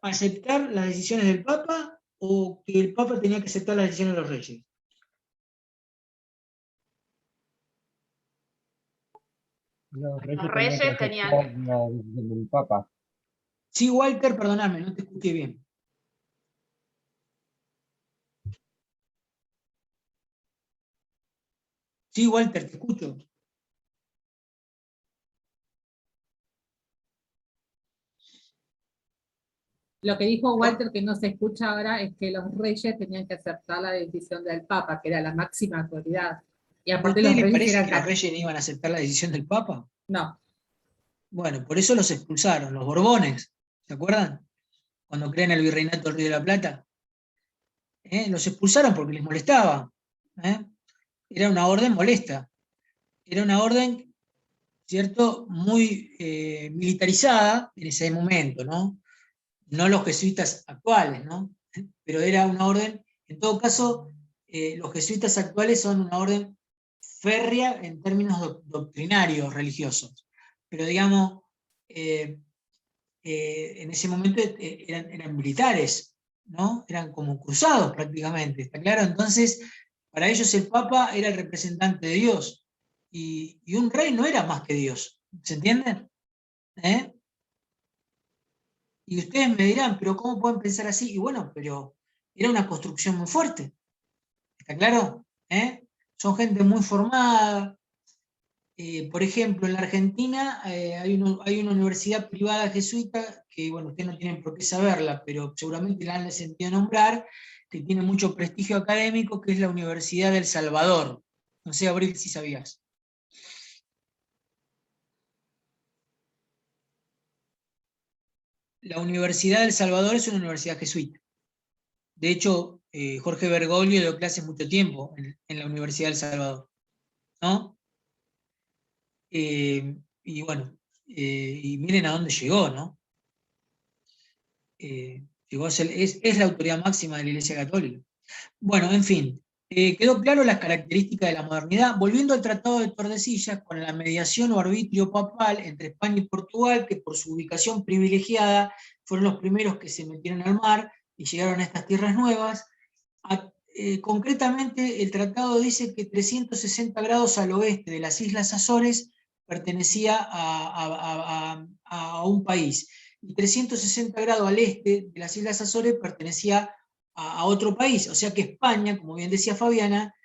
aceptar las decisiones del Papa o que el Papa tenía que aceptar las decisiones de los reyes? Los reyes tenían del Papa. Sí, Walter, perdóname, no te escuché bien. Sí, Walter, te escucho. Lo que dijo Walter, que no se escucha ahora, es que los reyes tenían que aceptar la decisión del Papa, que era la máxima autoridad. Y ¿A aparte ustedes los les reyes parece eran que los reyes no iban a aceptar la decisión del Papa? No, Bueno, por eso los expulsaron, los Borbones, ¿se acuerdan? Cuando crean el virreinato del Río de la Plata. Los expulsaron porque les molestaba. ¿eh? Era una orden molesta. Era una orden, ¿cierto?, muy militarizada en ese momento, ¿no? No los jesuitas actuales, ¿no? Pero era una orden, en todo caso, los jesuitas actuales son una orden férrea en términos doctrinarios religiosos. Pero digamos, en ese momento eran militares, ¿no? Eran como cruzados prácticamente, ¿está claro? Entonces, para ellos el Papa era el representante de Dios, y un rey no era más que Dios, ¿se entiende? ¿Eh? Y ustedes me dirán, pero ¿cómo pueden pensar así? Y bueno, pero era una construcción muy fuerte, ¿está claro? Son gente muy formada. Por ejemplo, en la Argentina hay una universidad privada jesuita, que bueno, ustedes no tienen por qué saberla, pero seguramente la han sentido nombrar, que tiene mucho prestigio académico, que es la Universidad del Salvador. No sé, Abril, si sabías. La Universidad del Salvador es una universidad jesuita. De hecho, Jorge Bergoglio dio clases mucho tiempo en la Universidad del Salvador, ¿no? Y bueno, y miren a dónde llegó, ¿no? Llegó a ser, es la autoridad máxima de la Iglesia Católica. Bueno, en fin, quedó claro las características de la modernidad. Volviendo al Tratado de Tordesillas, con la mediación o arbitrio papal entre España y Portugal, que por su ubicación privilegiada fueron los primeros que se metieron al mar y llegaron a estas tierras nuevas. Concretamente, el tratado dice que 360 grados al oeste de las Islas Azores pertenecía a un país, y 360 grados al este de las Islas Azores pertenecía a otro país. O sea que España, como bien decía Fabiana,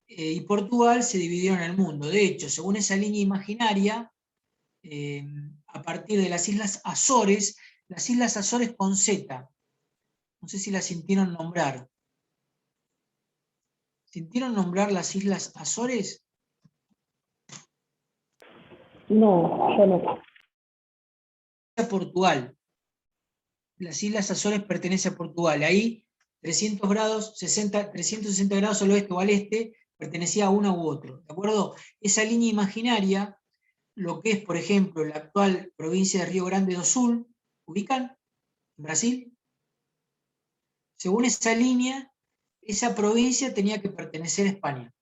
y Portugal se dividieron el mundo. De hecho, según esa línea imaginaria, a partir de las Islas Azores con Z, no sé si las sintieron nombrar. ¿Sintieron nombrar las Islas Azores? No, yo no. A Portugal. Las Islas Azores pertenecen a Portugal. Ahí 360 grados al oeste o al este pertenecía a uno u otro. ¿De acuerdo? Esa línea imaginaria, lo que es, por ejemplo, la actual provincia de Río Grande do Sul, ¿ubican? En Brasil. Según esa línea, esa provincia tenía que pertenecer a España.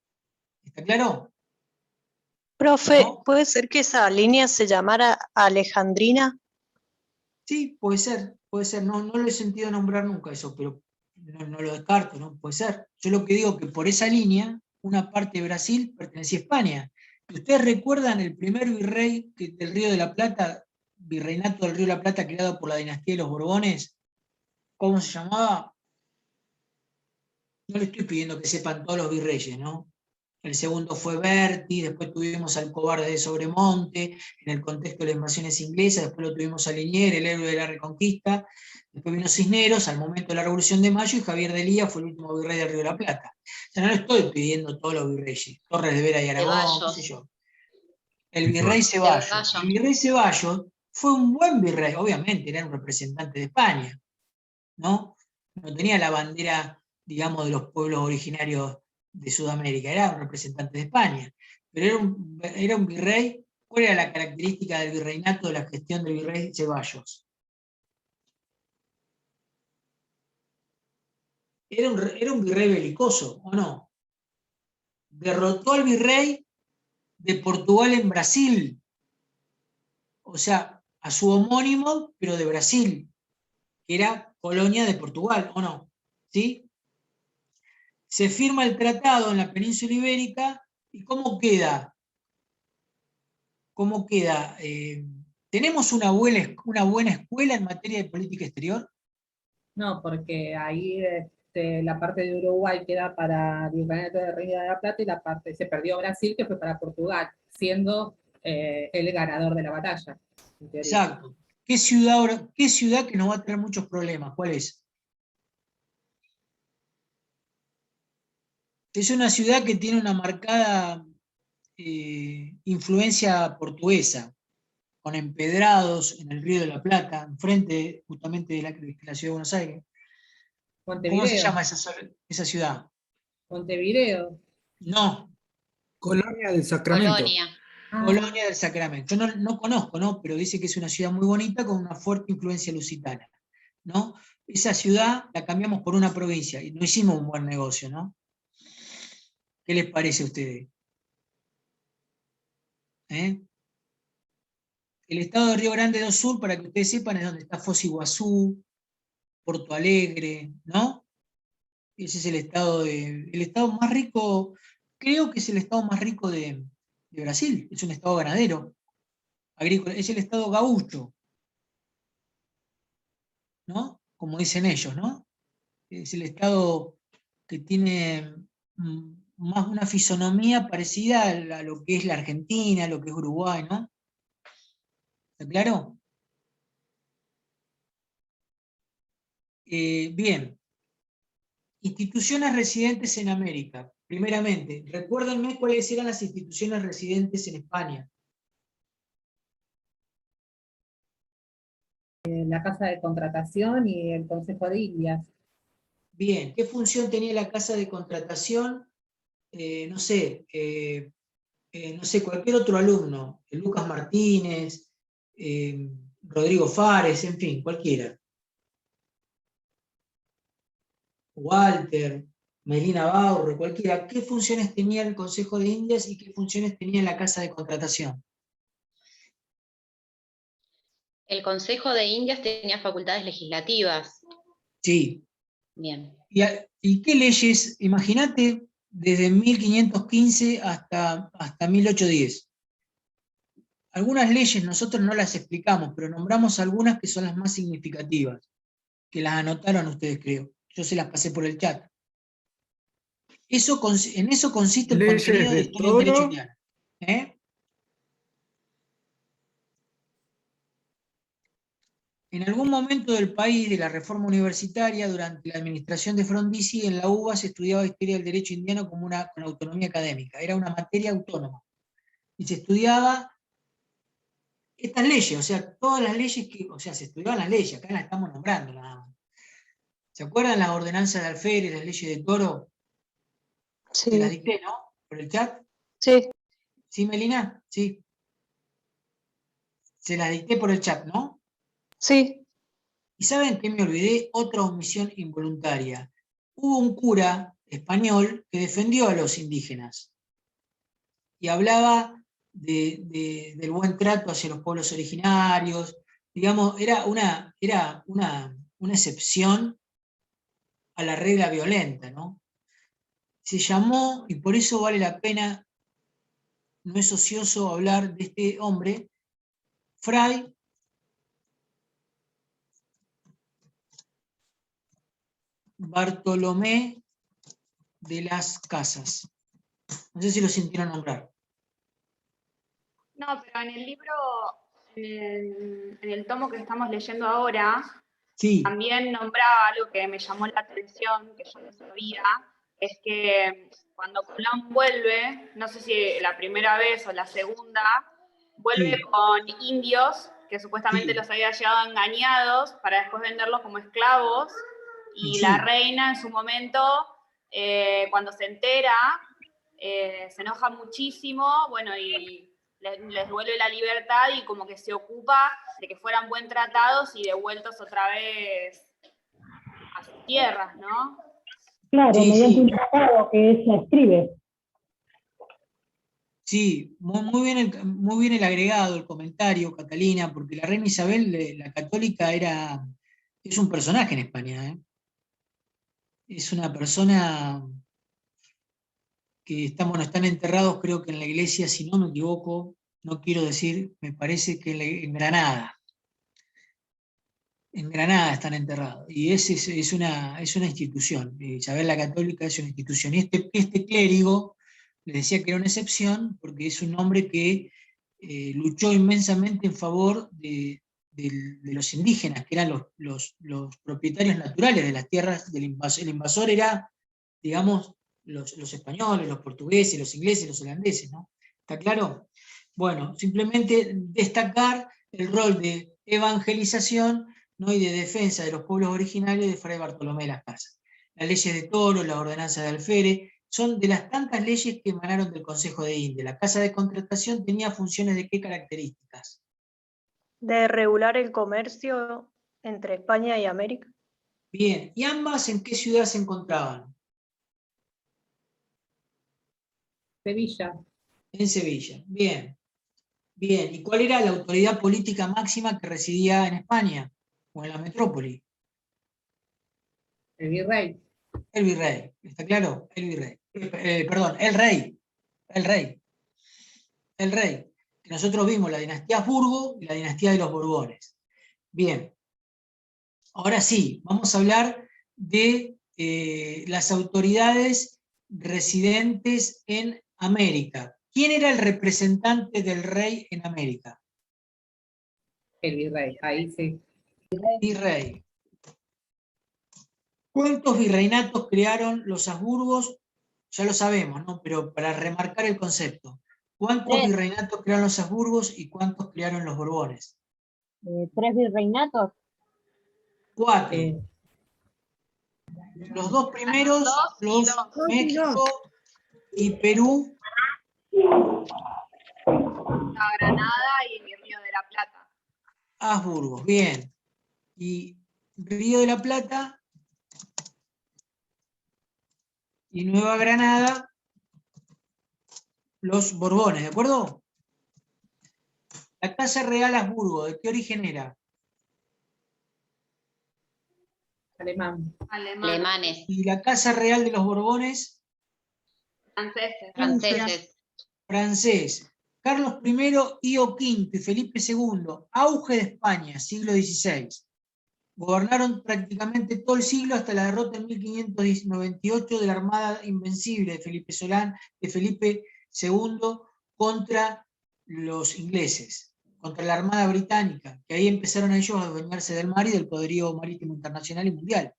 ¿Está claro? Profe, ¿No? ¿puede ser que esa línea se llamara Alejandrina? Sí, puede ser. No, no lo he sentido nombrar nunca eso, pero no lo descarto, ¿no? Puede ser. Yo lo que digo que por esa línea, una parte de Brasil pertenecía a España. ¿Ustedes recuerdan el primer virrey del Río de la Plata, virreinato del Río de la Plata creado por la dinastía de los Borbones? ¿Cómo se llamaba? No le estoy pidiendo que sepan todos los virreyes, ¿no? El segundo fue Berti, después tuvimos al cobarde de Sobremonte, en el contexto de las invasiones inglesas, después lo tuvimos a Liniers, el héroe de la Reconquista, después vino Cisneros, al momento de la Revolución de Mayo, y Javier de Lía fue el último virrey del Río de la Plata. O sea, no le estoy pidiendo todos los virreyes, Torres de Vera y Aragón, qué sé yo. El virrey Ceballos. El virrey Ceballos fue un buen virrey, obviamente, era un representante de España, ¿no? No tenía la bandera, digamos, de los pueblos originarios de Sudamérica, era un representante de España, pero era un virrey. ¿Cuál era la característica del virreinato de la gestión del virrey Ceballos? Era un virrey belicoso, ¿o no? Derrotó al virrey de Portugal en Brasil, o sea, a su homónimo, pero de Brasil, que era colonia de Portugal, ¿o no? ¿Sí? Se firma el tratado en la península ibérica, ¿y cómo queda? ¿Cómo queda? ¿Tenemos una buena escuela en materia de política exterior? no, porque ahí la parte de Uruguay queda para el Virreinato de Río de la Plata y la parte, se perdió Brasil, que fue para Portugal, siendo el ganador de la batalla. En teoría. Exacto. ¿Qué ciudad que nos va a tener muchos problemas? ¿Cuál es? Es una ciudad que tiene una marcada influencia portuguesa, con empedrados en el Río de la Plata, enfrente justamente de la ciudad de Buenos Aires. Montevideo. ¿Cómo se llama esa ciudad? Montevideo. No, Colonia del Sacramento. Colonia. Colonia del Sacramento. Yo no conozco, ¿no? Pero dice que es una ciudad muy bonita con una fuerte influencia lusitana, ¿no? Esa ciudad la cambiamos por una provincia y no hicimos un buen negocio, ¿no? ¿Qué les parece a ustedes? ¿Eh? El estado de Río Grande do Sul, para que ustedes sepan, es donde está Foz do Iguazú, Porto Alegre, ¿no? Ese es el estado más rico, creo que es el estado más rico de Brasil, es un estado ganadero, agrícola, es el estado gaucho, ¿no? Como dicen ellos, ¿no? Es el estado que tiene más una fisonomía parecida a lo que es la Argentina, a lo que es Uruguay, ¿no? ¿Está claro? Bien. Instituciones residentes en América. Primeramente, recuérdenme cuáles eran las instituciones residentes en España. La Casa de Contratación y el Consejo de Indias. Bien, ¿qué función tenía la Casa de Contratación? No sé, cualquier otro alumno, Lucas Martínez, Rodrigo Fares, en fin, cualquiera. Walter, Melina Baurre, cualquiera. ¿Qué funciones tenía el Consejo de Indias y qué funciones tenía la Casa de Contratación? El Consejo de Indias tenía facultades legislativas. Sí. Bien. ¿Y qué leyes? Imagínate, desde 1515 hasta 1810. Algunas leyes nosotros no las explicamos, pero nombramos algunas que son las más significativas, que las anotaron ustedes, creo. Yo se las pasé por el chat. En eso consiste el Leyes contenido de de Historia del Derecho Toro. Indiano. ¿Eh? En algún momento del país de la reforma universitaria, durante la administración de Frondizi, en la UBA se estudiaba Historia del Derecho Indiano con autonomía académica. Era una materia autónoma. Y se estudiaba estas leyes, o sea, todas las leyes se estudiaban las leyes, acá las estamos nombrando nada más. ¿Se acuerdan las ordenanzas de Alférez, las leyes de Toro? Sí. Se las dicté, ¿no? ¿Por el chat? Sí. ¿Sí, Melina? Sí. Se las dicté por el chat, ¿no? Sí. ¿Y saben qué me olvidé? Otra omisión involuntaria. Hubo un cura español que defendió a los indígenas y hablaba del buen trato hacia los pueblos originarios. Digamos, era una excepción a la regla violenta, ¿no? Se llamó, y por eso vale la pena, no es ocioso hablar de este hombre, Fray Bartolomé de las Casas. No sé si lo sintieron nombrar. No, pero en el libro, en el tomo que estamos leyendo ahora, Sí. también nombraba algo que me llamó la atención, que yo no sabía, es que cuando Colón vuelve, no sé si la primera vez o la segunda, vuelve Sí. con indios que supuestamente Sí. los había llevado engañados para después venderlos como esclavos, y Sí. la reina en su momento, cuando se entera, se enoja muchísimo, bueno, y les devuelve la libertad y como que se ocupa de que fueran buen tratados y devueltos otra vez a sus tierras, ¿no? Claro, Sí, mediante sí. un tratado que ella escribe. Sí, muy bien el agregado, el comentario, Catalina, porque la reina Isabel, la católica, es un personaje en España, ¿eh? Es una persona que están enterrados, creo que en la iglesia, si no me equivoco, no quiero decir, me parece que en Granada. En Granada están enterrados. Y es una institución. Isabel la Católica es una institución. Y este clérigo, les decía que era una excepción, porque es un hombre que luchó inmensamente en favor de los indígenas, que eran los propietarios naturales de las tierras del invasor. El invasor era, digamos, los españoles, los portugueses, los ingleses, los holandeses, ¿no? ¿Está claro? Bueno, simplemente destacar el rol de evangelización, ¿no? Y de defensa de los pueblos originarios de Fray Bartolomé de las Casas. Las leyes de Toro, la ordenanza de Alférez, son de las tantas leyes que emanaron del Consejo de Indias. La Casa de Contratación tenía funciones de qué características. De regular el comercio entre España y América. Bien, ¿y ambas en qué ciudad se encontraban? Sevilla. En Sevilla, bien. Bien, ¿y cuál era la autoridad política máxima que residía en España o en la metrópoli? El virrey. El virrey, ¿está claro? El virrey. Perdón, el rey. El rey. El rey. Que nosotros vimos la dinastía Habsburgo y la dinastía de los Borbones. Bien. Ahora sí, vamos a hablar de las autoridades residentes en América. ¿Quién era el representante del rey en América? El virrey, ahí sí. Virrey. ¿Cuántos virreinatos crearon los Habsburgos? Ya lo sabemos, ¿no? Pero para remarcar el concepto. ¿Cuántos virreinatos crearon los Habsburgos y cuántos crearon los Borbones? 3 virreinatos. 4. Los 2 primeros, los México y Perú. La Granada y el Río de la Plata. Habsburgos, bien. Y Río de la Plata y Nueva Granada, los Borbones, ¿de acuerdo? La Casa Real Habsburgo, ¿de qué origen era? Alemán. Alemanes, Y la Casa Real de los Borbones, Franceses. franceses, francés. Carlos I, Pío V y Felipe II, auge de España, siglo XVI. Gobernaron prácticamente todo el siglo hasta la derrota en 1598 de la Armada Invencible de Felipe Solán, de Felipe II contra los ingleses, contra la Armada Británica, que ahí empezaron ellos a adueñarse del mar y del poderío marítimo internacional y mundial.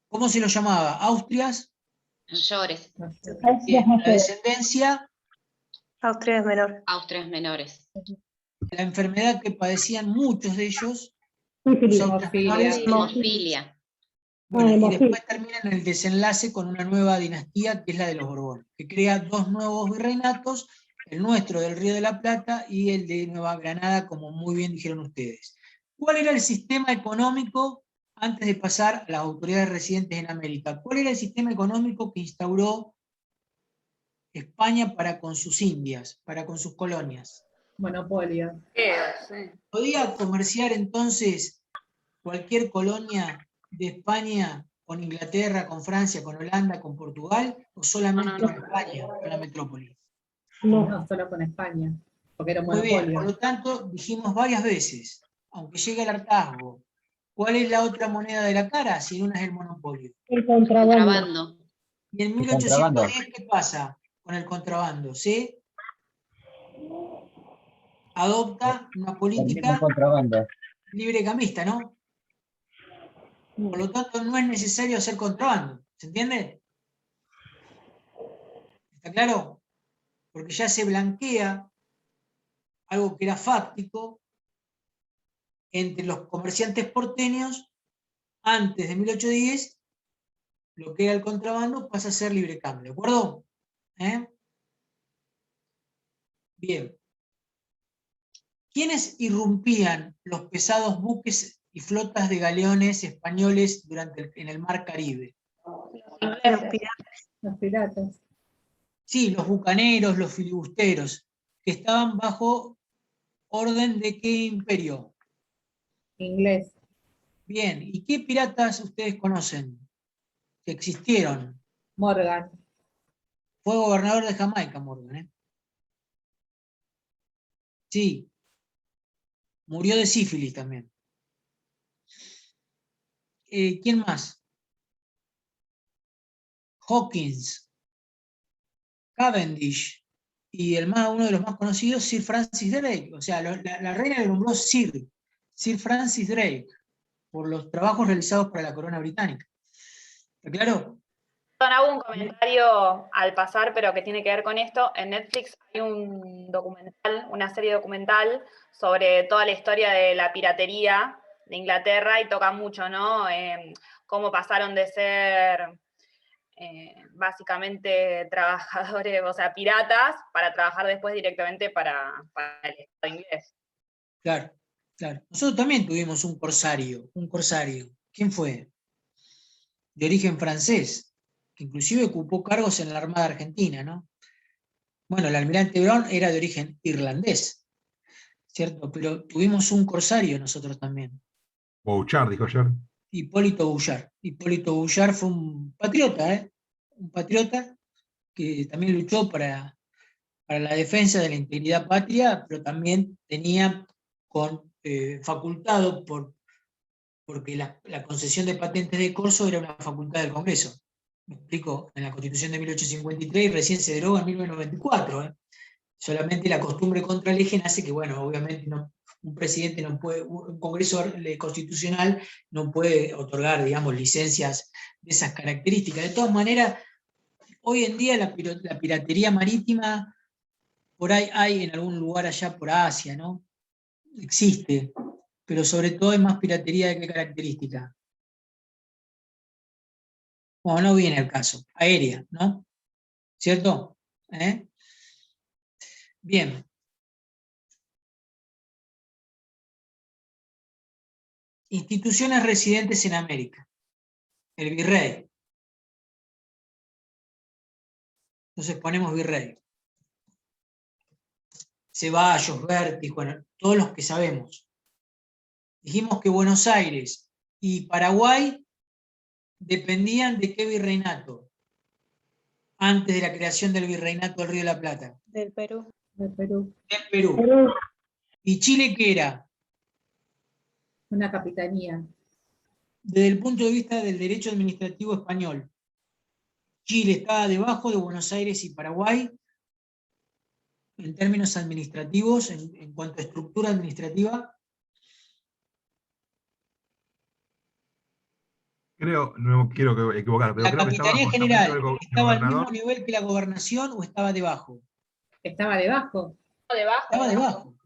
¿Cómo se los llamaba? Austrias. mayores, Bien, la descendencia, Austria es menor. Austrias menores, la enfermedad que padecían muchos de ellos, Sífilis. los austrias menores, hemofilia, bueno, y después termina en el desenlace con una nueva dinastía que es la de los Borbones, que crea 2 nuevos virreinatos, el nuestro del Río de la Plata y el de Nueva Granada, como muy bien dijeron ustedes. ¿Cuál era el sistema económico antes de pasar a las autoridades residentes en América? ¿Cuál era el sistema económico que instauró España para con sus indias, para con sus colonias? Monopolio. Sí. ¿Podía comerciar entonces cualquier colonia de España con Inglaterra, con Francia, con Holanda, con Portugal, o solamente No. con España, con la metrópoli? No, solo con España, porque era un Muy bien, por monopolio. lo tanto, dijimos varias veces, aunque llegue el hartazgo, ¿cuál es la otra moneda de la cara si una es el monopolio? El contrabando. contrabando, Y en 1810, ¿qué pasa con el contrabando? Se adopta una política librecambista, ¿no? Por lo tanto, no es necesario hacer contrabando, ¿se entiende? ¿Está claro? Porque ya se blanquea algo que era fáctico entre los comerciantes porteños antes de 1810, lo que era el contrabando pasa a ser libre cambio, ¿de acuerdo? Bien. ¿Quiénes irrumpían los pesados buques y flotas de galeones españoles en el mar Caribe? Los piratas. Sí, los bucaneros, los filibusteros, que estaban bajo orden de qué imperio. Inglés. Bien, ¿y qué piratas ustedes conocen que existieron? Morgan. Fue gobernador de Jamaica, Morgan. Sí. Murió de sífilis también. ¿quién más? Hawkins, Cavendish, y uno de los más conocidos, Sir Francis Drake. O sea, la reina le nombró Sir Francis Drake, por los trabajos realizados para la corona británica. ¿Está claro? Hago un comentario al pasar, pero que tiene que ver con esto. En Netflix hay un documental, una serie documental sobre toda la historia de la piratería de Inglaterra y toca mucho, ¿no? Cómo pasaron de ser básicamente trabajadores, o sea, piratas, para trabajar después directamente para el Estado inglés. Claro, claro. Nosotros también tuvimos un corsario. ¿Quién fue? De origen francés, que inclusive ocupó cargos en la Armada Argentina, ¿no? Bueno, el almirante Brown era de origen irlandés, ¿cierto? Pero tuvimos un corsario nosotros también. Bouchard, dijo ayer. Hipólito Bouchard. Hipólito Bouchard fue un patriota, ¿eh? Un patriota que también luchó para la defensa de la integridad patria, pero también tenía facultado porque la concesión de patentes de corso era una facultad del Congreso. Me explico, en la Constitución de 1853 y recién se deroga en 1994. Solamente la costumbre contra el eje hace que, bueno, obviamente un presidente no puede, un Congreso constitucional no puede otorgar, digamos, licencias de esas características. De todas maneras, hoy en día la piratería marítima, por ahí hay en algún lugar allá por Asia, ¿no? Existe, pero sobre todo hay más piratería de qué característica. Bueno, no viene el caso, aérea, ¿no? ¿Cierto? Bien. Instituciones residentes en América. El virrey. Entonces ponemos virrey. Ceballos, Vértiz, bueno, todos los que sabemos. Dijimos que Buenos Aires y Paraguay dependían de qué virreinato antes de la creación del virreinato del Río de la Plata. Del Perú. Del Perú. Del Perú. ¿Y Chile qué era? Una capitanía. Desde el punto de vista del derecho administrativo español, Chile estaba debajo de Buenos Aires y Paraguay en términos administrativos, en cuanto a estructura administrativa. Creo, no quiero equivocar, pero ¿La creo que estaba Capitanía bajo General el estaba al mismo gobernador. nivel que la gobernación o estaba debajo? Estaba debajo. Estaba debajo.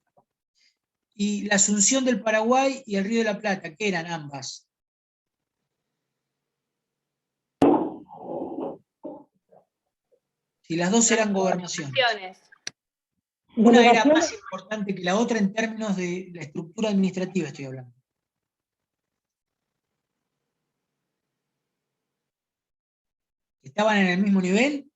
Y la Asunción del Paraguay y el Río de la Plata, ¿qué eran ambas? Si las dos eran gobernaciones. Una era más importante que la otra en términos de la estructura administrativa, estoy hablando. ¿Estaban en el mismo nivel?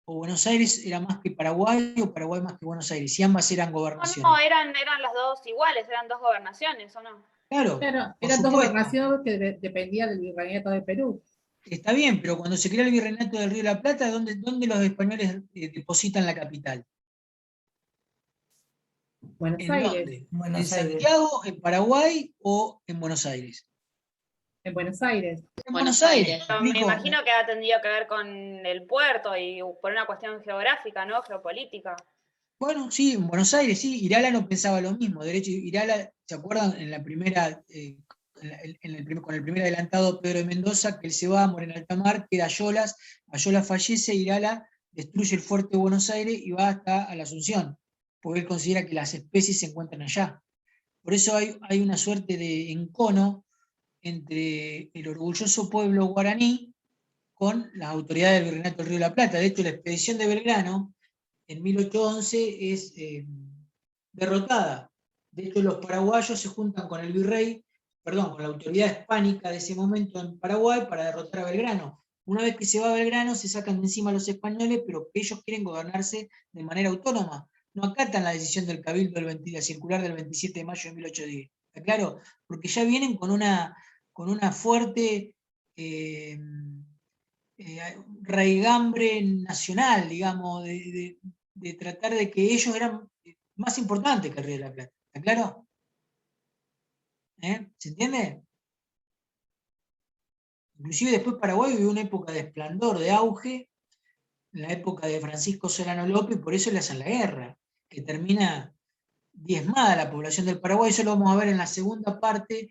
¿O Buenos Aires era más que Paraguay o Paraguay más que Buenos Aires? Y ambas eran gobernaciones. No, eran las dos iguales, eran dos gobernaciones, ¿o no? Claro, eran dos gobernaciones que dependían del virreinato de Perú. Está bien, pero cuando se crea el virreinato del Río de la Plata, ¿dónde los españoles depositan la capital? Buenos Aires. ¿En Santiago, en Paraguay o en Buenos Aires? En Buenos Aires. En Buenos Aires. Me imagino que ha tenido que ver con el puerto y por una cuestión geográfica, ¿no? Geopolítica. Bueno, sí, en Buenos Aires, sí. Irala no pensaba lo mismo. De hecho, Irala, ¿se acuerdan? En la primera, con el primer adelantado Pedro de Mendoza, que él se va a morir en alta mar, queda Ayolas fallece, Irala destruye el fuerte de Buenos Aires y va hasta a la Asunción, porque él considera que las especies se encuentran allá. Por eso hay una suerte de encono entre el orgulloso pueblo guaraní con las autoridades del Virreinato del Río de la Plata. De hecho, la expedición de Belgrano en 1811 es derrotada. De hecho, los paraguayos se juntan con el virrey, con la autoridad hispánica de ese momento en Paraguay para derrotar a Belgrano. Una vez que se va a Belgrano, se sacan de encima a los españoles, pero ellos quieren gobernarse de manera autónoma. No acatan la decisión del Cabildo la circular del 27 de mayo de 1810. ¿Está claro? Porque ya vienen con una fuerte raigambre nacional, digamos, de tratar de que ellos eran más importantes que el Río de la Plata. ¿Está claro? ¿Se entiende? Inclusive después Paraguay vivió una época de esplendor, de auge, en la época de Francisco Solano López, y por eso le hacen la guerra, que termina diezmada la población del Paraguay. Eso lo vamos a ver en la segunda parte,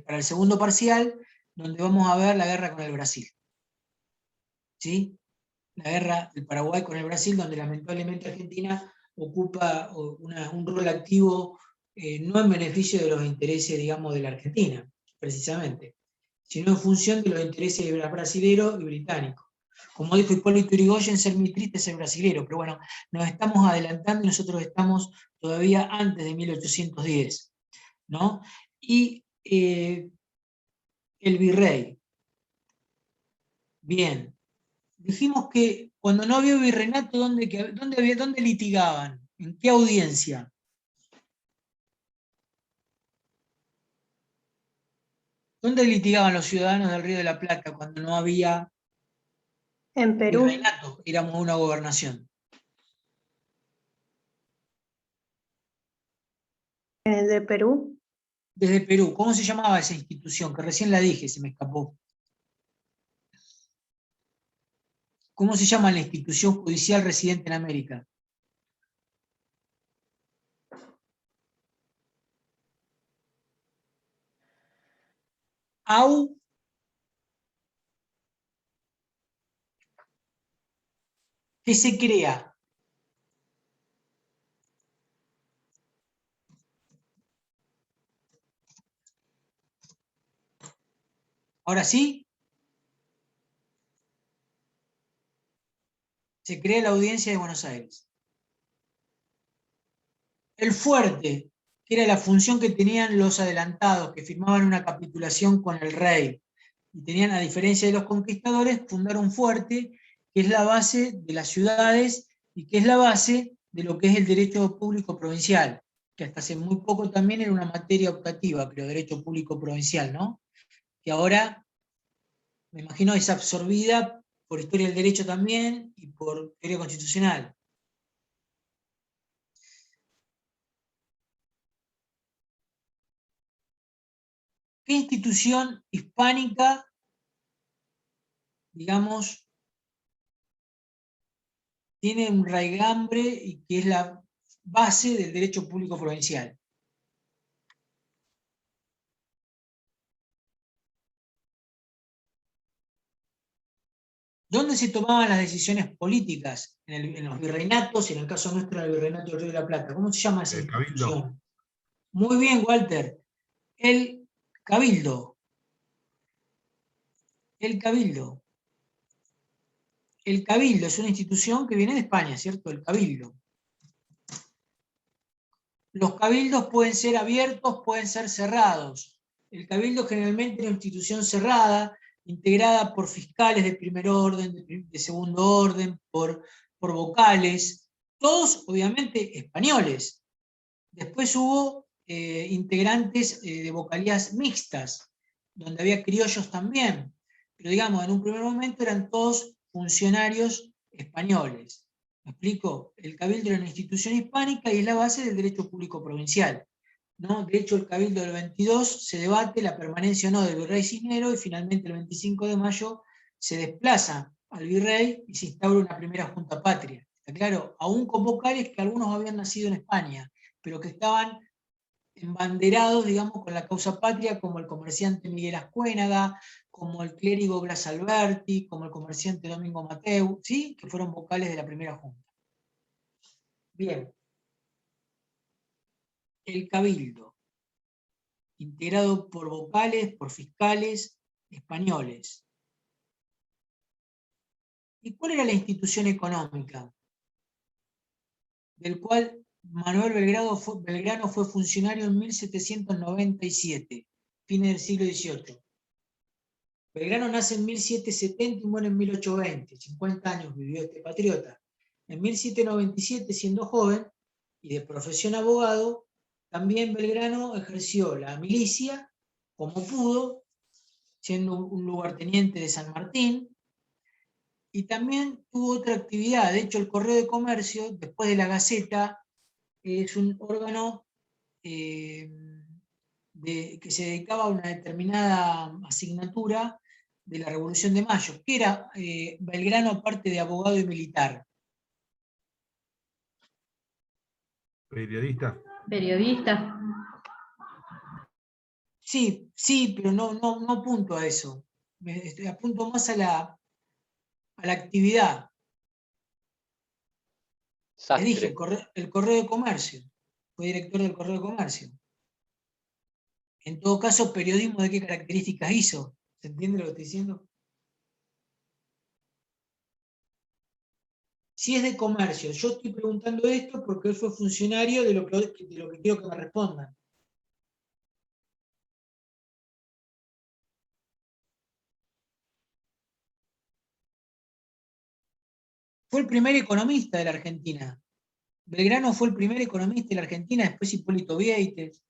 para el segundo parcial, donde vamos a ver la guerra con el Brasil. ¿Sí? La guerra del Paraguay con el Brasil, donde lamentablemente Argentina ocupa un rol activo, no en beneficio de los intereses, digamos, de la Argentina, precisamente, sino en función de los intereses brasileños y británicos. Como dijo Hipólito Yrigoyen, ser muy triste es ser brasilero, pero bueno, nos estamos adelantando y nosotros estamos todavía antes de 1810, ¿no? Y el virrey. Bien, dijimos que cuando no había virreinato, ¿dónde litigaban? ¿En qué audiencia? ¿Dónde litigaban los ciudadanos del Río de la Plata cuando no había En Perú, virreinato? Éramos una gobernación. de Perú, Desde Perú. ¿Cómo se llamaba esa institución? Que recién la dije, se me escapó. ¿Cómo se llama la institución judicial residente en América? AU. ¿Qué se crea? ¿Ahora sí? Se crea la Audiencia de Buenos Aires. El fuerte, que era la función que tenían los adelantados, que firmaban una capitulación con el rey, y tenían, a diferencia de los conquistadores, fundar un fuerte, que es la base de las ciudades y que es la base de lo que es el derecho público provincial, que hasta hace muy poco también era una materia optativa, creo, derecho público provincial, ¿no? Que ahora, me imagino, es absorbida por historia del derecho también y por teoría constitucional. ¿Qué institución hispánica, digamos, tiene un raigambre y que es la base del derecho público provincial? ¿Dónde se tomaban las decisiones políticas? En los virreinatos, y en el caso nuestro era el virreinato del Río de la Plata. ¿Cómo se llama esa El Cabildo. institución? Muy bien, Walter. El Cabildo. El Cabildo. El Cabildo es una institución que viene de España, ¿cierto? El Cabildo. Los cabildos pueden ser abiertos, pueden ser cerrados. El Cabildo generalmente es una institución cerrada, integrada por fiscales de primer orden, de segundo orden, por vocales, todos obviamente españoles. Después hubo integrantes de vocalías mixtas, donde había criollos también, pero digamos, en un primer momento eran todos funcionarios españoles. ¿Me explico? El Cabildo era una institución hispánica y es la base del derecho público provincial, ¿no? De hecho, el Cabildo del 22 se debate la permanencia o no del virrey Cisneros y finalmente el 25 de mayo se desplaza al virrey y se instaura una primera junta patria. ¿Está claro? Aún con vocales que algunos habían nacido en España, pero que estaban embanderados, digamos, con la causa patria, como el comerciante Miguel Ascuénaga, como el clérigo Blas Alberti, como el comerciante Domingo Mateu, ¿sí? Que fueron vocales de la primera junta. Bien. El Cabildo, integrado por vocales, por fiscales españoles. ¿Y cuál era la institución económica? Del cual Manuel Belgrano fue funcionario en 1797, fines del siglo XVIII. Belgrano nace en 1770 y muere en 1820, 50 años vivió este patriota. En 1797, siendo joven y de profesión abogado, también Belgrano ejerció la milicia como pudo, siendo un lugarteniente de San Martín, y también tuvo otra actividad. De hecho, el Correo de Comercio, después de la Gaceta, es un órgano de que se dedicaba a una determinada asignatura de la Revolución de Mayo. ¿Qué era Belgrano aparte de abogado y militar? Periodista. Periodista. Sí, sí, pero no apunto a eso. Apunto más a la actividad. Les dije, el Correo de Comercio. Fue director del Correo de Comercio. En todo caso, periodismo, ¿de qué características hizo? ¿Se entiende lo que estoy diciendo? Si es de comercio, yo estoy preguntando esto porque él fue funcionario de lo que quiero que me respondan. Fue el primer economista de la Argentina. Belgrano fue el primer economista de la Argentina, después Hipólito Vieites.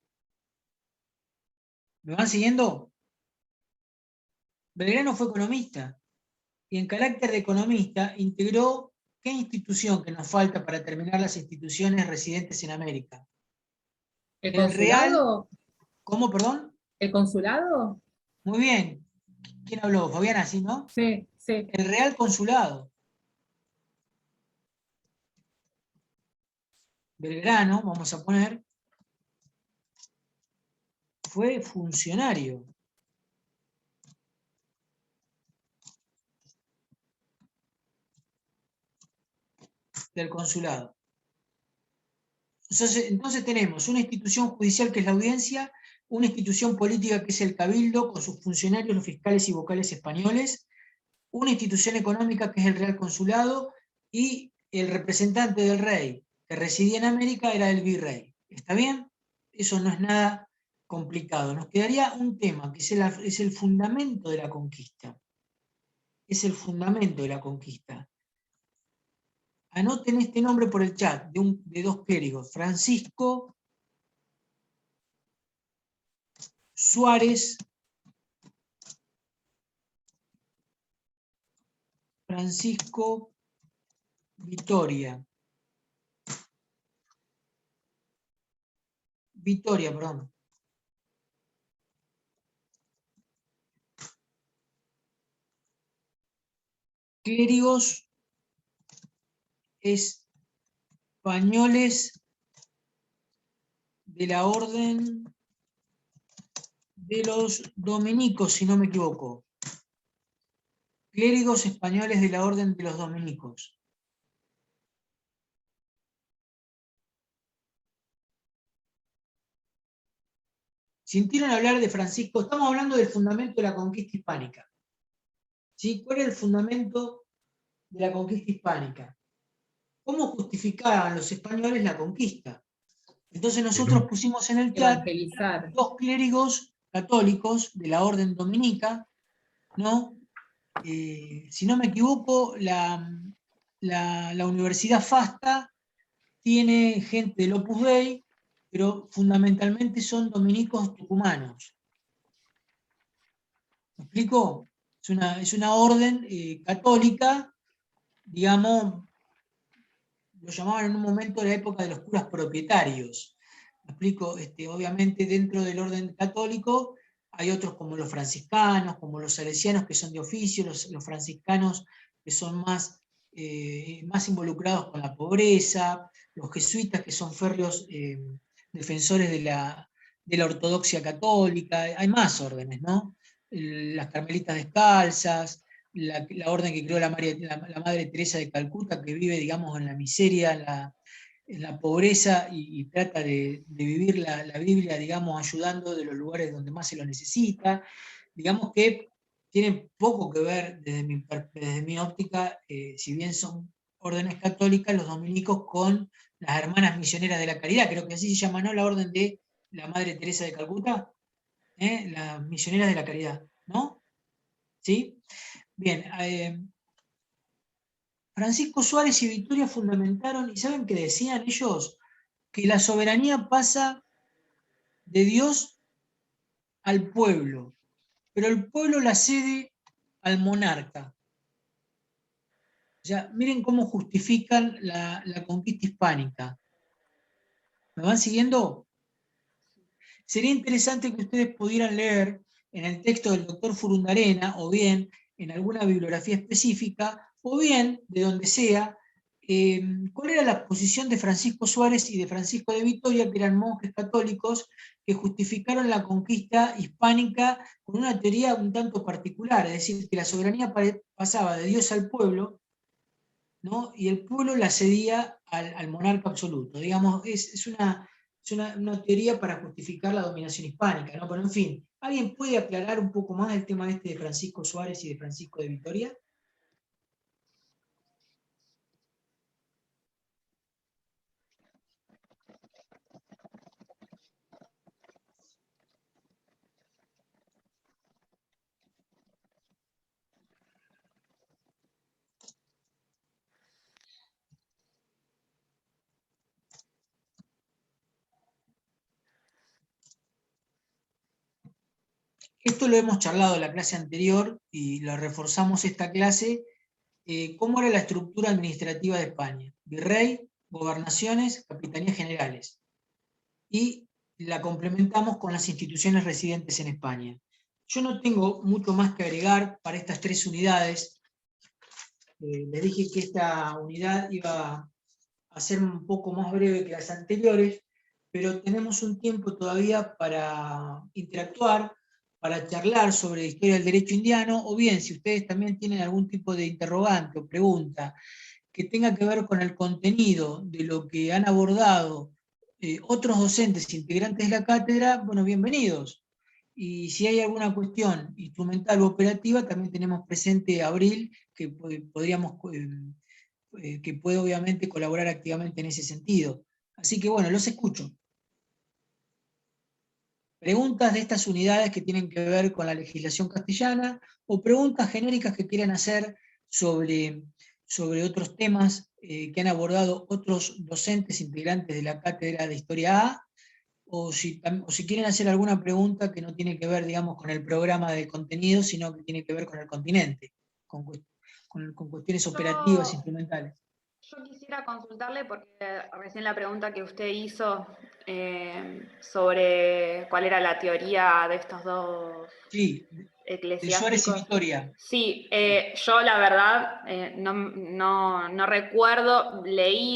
¿Me van siguiendo? Belgrano fue economista y en carácter de economista integró ¿qué institución que nos falta para terminar las instituciones residentes en América? ¿El El Real. consulado? ¿Cómo, perdón? ¿El consulado? Muy bien. ¿Quién habló? Fabiana, ¿sí, no? Sí, sí. El Real Consulado. Belgrano, vamos a poner, fue funcionario. Del consulado. Entonces tenemos una institución judicial que es la audiencia, una institución política que es el cabildo, con sus funcionarios, los fiscales y vocales españoles, una institución económica que es el Real Consulado, y el representante del rey que residía en América era el virrey. ¿Está bien? Eso no es nada complicado. Nos quedaría un tema que es el fundamento de la conquista. Es el fundamento de la conquista. Anoten este nombre por el chat, de dos clérigos, Francisco Suárez, Francisco Vitoria, perdón. Clérigos españoles de la orden de los dominicos, si no me equivoco. Clérigos españoles de la orden de los dominicos. Sintieron hablar de Francisco, estamos hablando del fundamento de la conquista hispánica. ¿Sí? ¿Cuál es el fundamento de la conquista hispánica? ¿Cómo justificaban los españoles la conquista? Entonces nosotros pusimos en el chat dos clérigos católicos de la orden dominica, ¿no? Si no me equivoco, la Universidad FASTA tiene gente del Opus Dei, pero fundamentalmente son dominicos tucumanos. ¿Me explico? Es una orden católica, digamos, lo llamaban en un momento la época de los curas propietarios. ¿Me explico? Obviamente dentro del orden católico hay otros como los franciscanos, como los salesianos que son de oficio, los franciscanos que son más involucrados con la pobreza, los jesuitas que son férreos defensores de la ortodoxia católica, hay más órdenes, ¿no? Las carmelitas descalzas, la orden que creó la Madre Teresa de Calcuta, que vive, digamos, en la miseria, en la pobreza y trata de vivir la Biblia, digamos, ayudando de los lugares donde más se lo necesita. Digamos que tienen poco que ver desde mi óptica, si bien son órdenes católicas, los dominicos con las hermanas misioneras de la caridad, creo que así se llama, ¿no? La orden de la Madre Teresa de Calcuta, las misioneras de la caridad, ¿no? ¿Sí? Bien, Francisco Suárez y Vitoria fundamentaron, ¿y saben qué decían ellos? Que la soberanía pasa de Dios al pueblo, pero el pueblo la cede al monarca. O sea, miren cómo justifican la conquista hispánica. ¿Me van siguiendo? sería interesante que ustedes pudieran leer en el texto del doctor Furundarena, o bien en alguna bibliografía específica, o bien de donde sea, cuál era la posición de Francisco Suárez y de Francisco de Vitoria, que eran monjes católicos que justificaron la conquista hispánica con una teoría un tanto particular, es decir, que la soberanía pasaba de Dios al pueblo, ¿no? Y el pueblo la cedía al monarca absoluto. Digamos, es una teoría para justificar la dominación hispánica, ¿no? Pero en fin, ¿alguien puede aclarar un poco más el tema este de Francisco Suárez y de Francisco de Vitoria? Esto lo hemos charlado en la clase anterior y lo reforzamos esta clase. ¿Cómo era la estructura administrativa de España? Virrey, gobernaciones, capitanías generales. Y la complementamos con las instituciones residentes en España. Yo no tengo mucho más que agregar para estas tres unidades. Les dije que esta unidad iba a ser un poco más breve que las anteriores, pero tenemos un tiempo todavía para interactuar, para charlar sobre la historia del derecho indiano, o bien, si ustedes también tienen algún tipo de interrogante o pregunta que tenga que ver con el contenido de lo que han abordado otros docentes integrantes de la cátedra, bueno, bienvenidos. Y si hay alguna cuestión instrumental o operativa, también tenemos presente a Abril, que podríamos, que puede obviamente colaborar activamente en ese sentido. Así que bueno, los escucho. Preguntas de estas unidades que tienen que ver con la legislación castellana, o preguntas genéricas que quieran hacer sobre otros temas que han abordado otros docentes integrantes de la cátedra de Historia A, o si quieren hacer alguna pregunta que no tiene que ver, digamos, con el programa de contenido, sino que tiene que ver con el continente, con cuestiones operativas, instrumentales. Yo quisiera consultarle, porque recién la pregunta que usted hizo sobre cuál era la teoría de estos dos eclesiásticos. De Suárez y Vitoria. Sí, yo la verdad no recuerdo, leí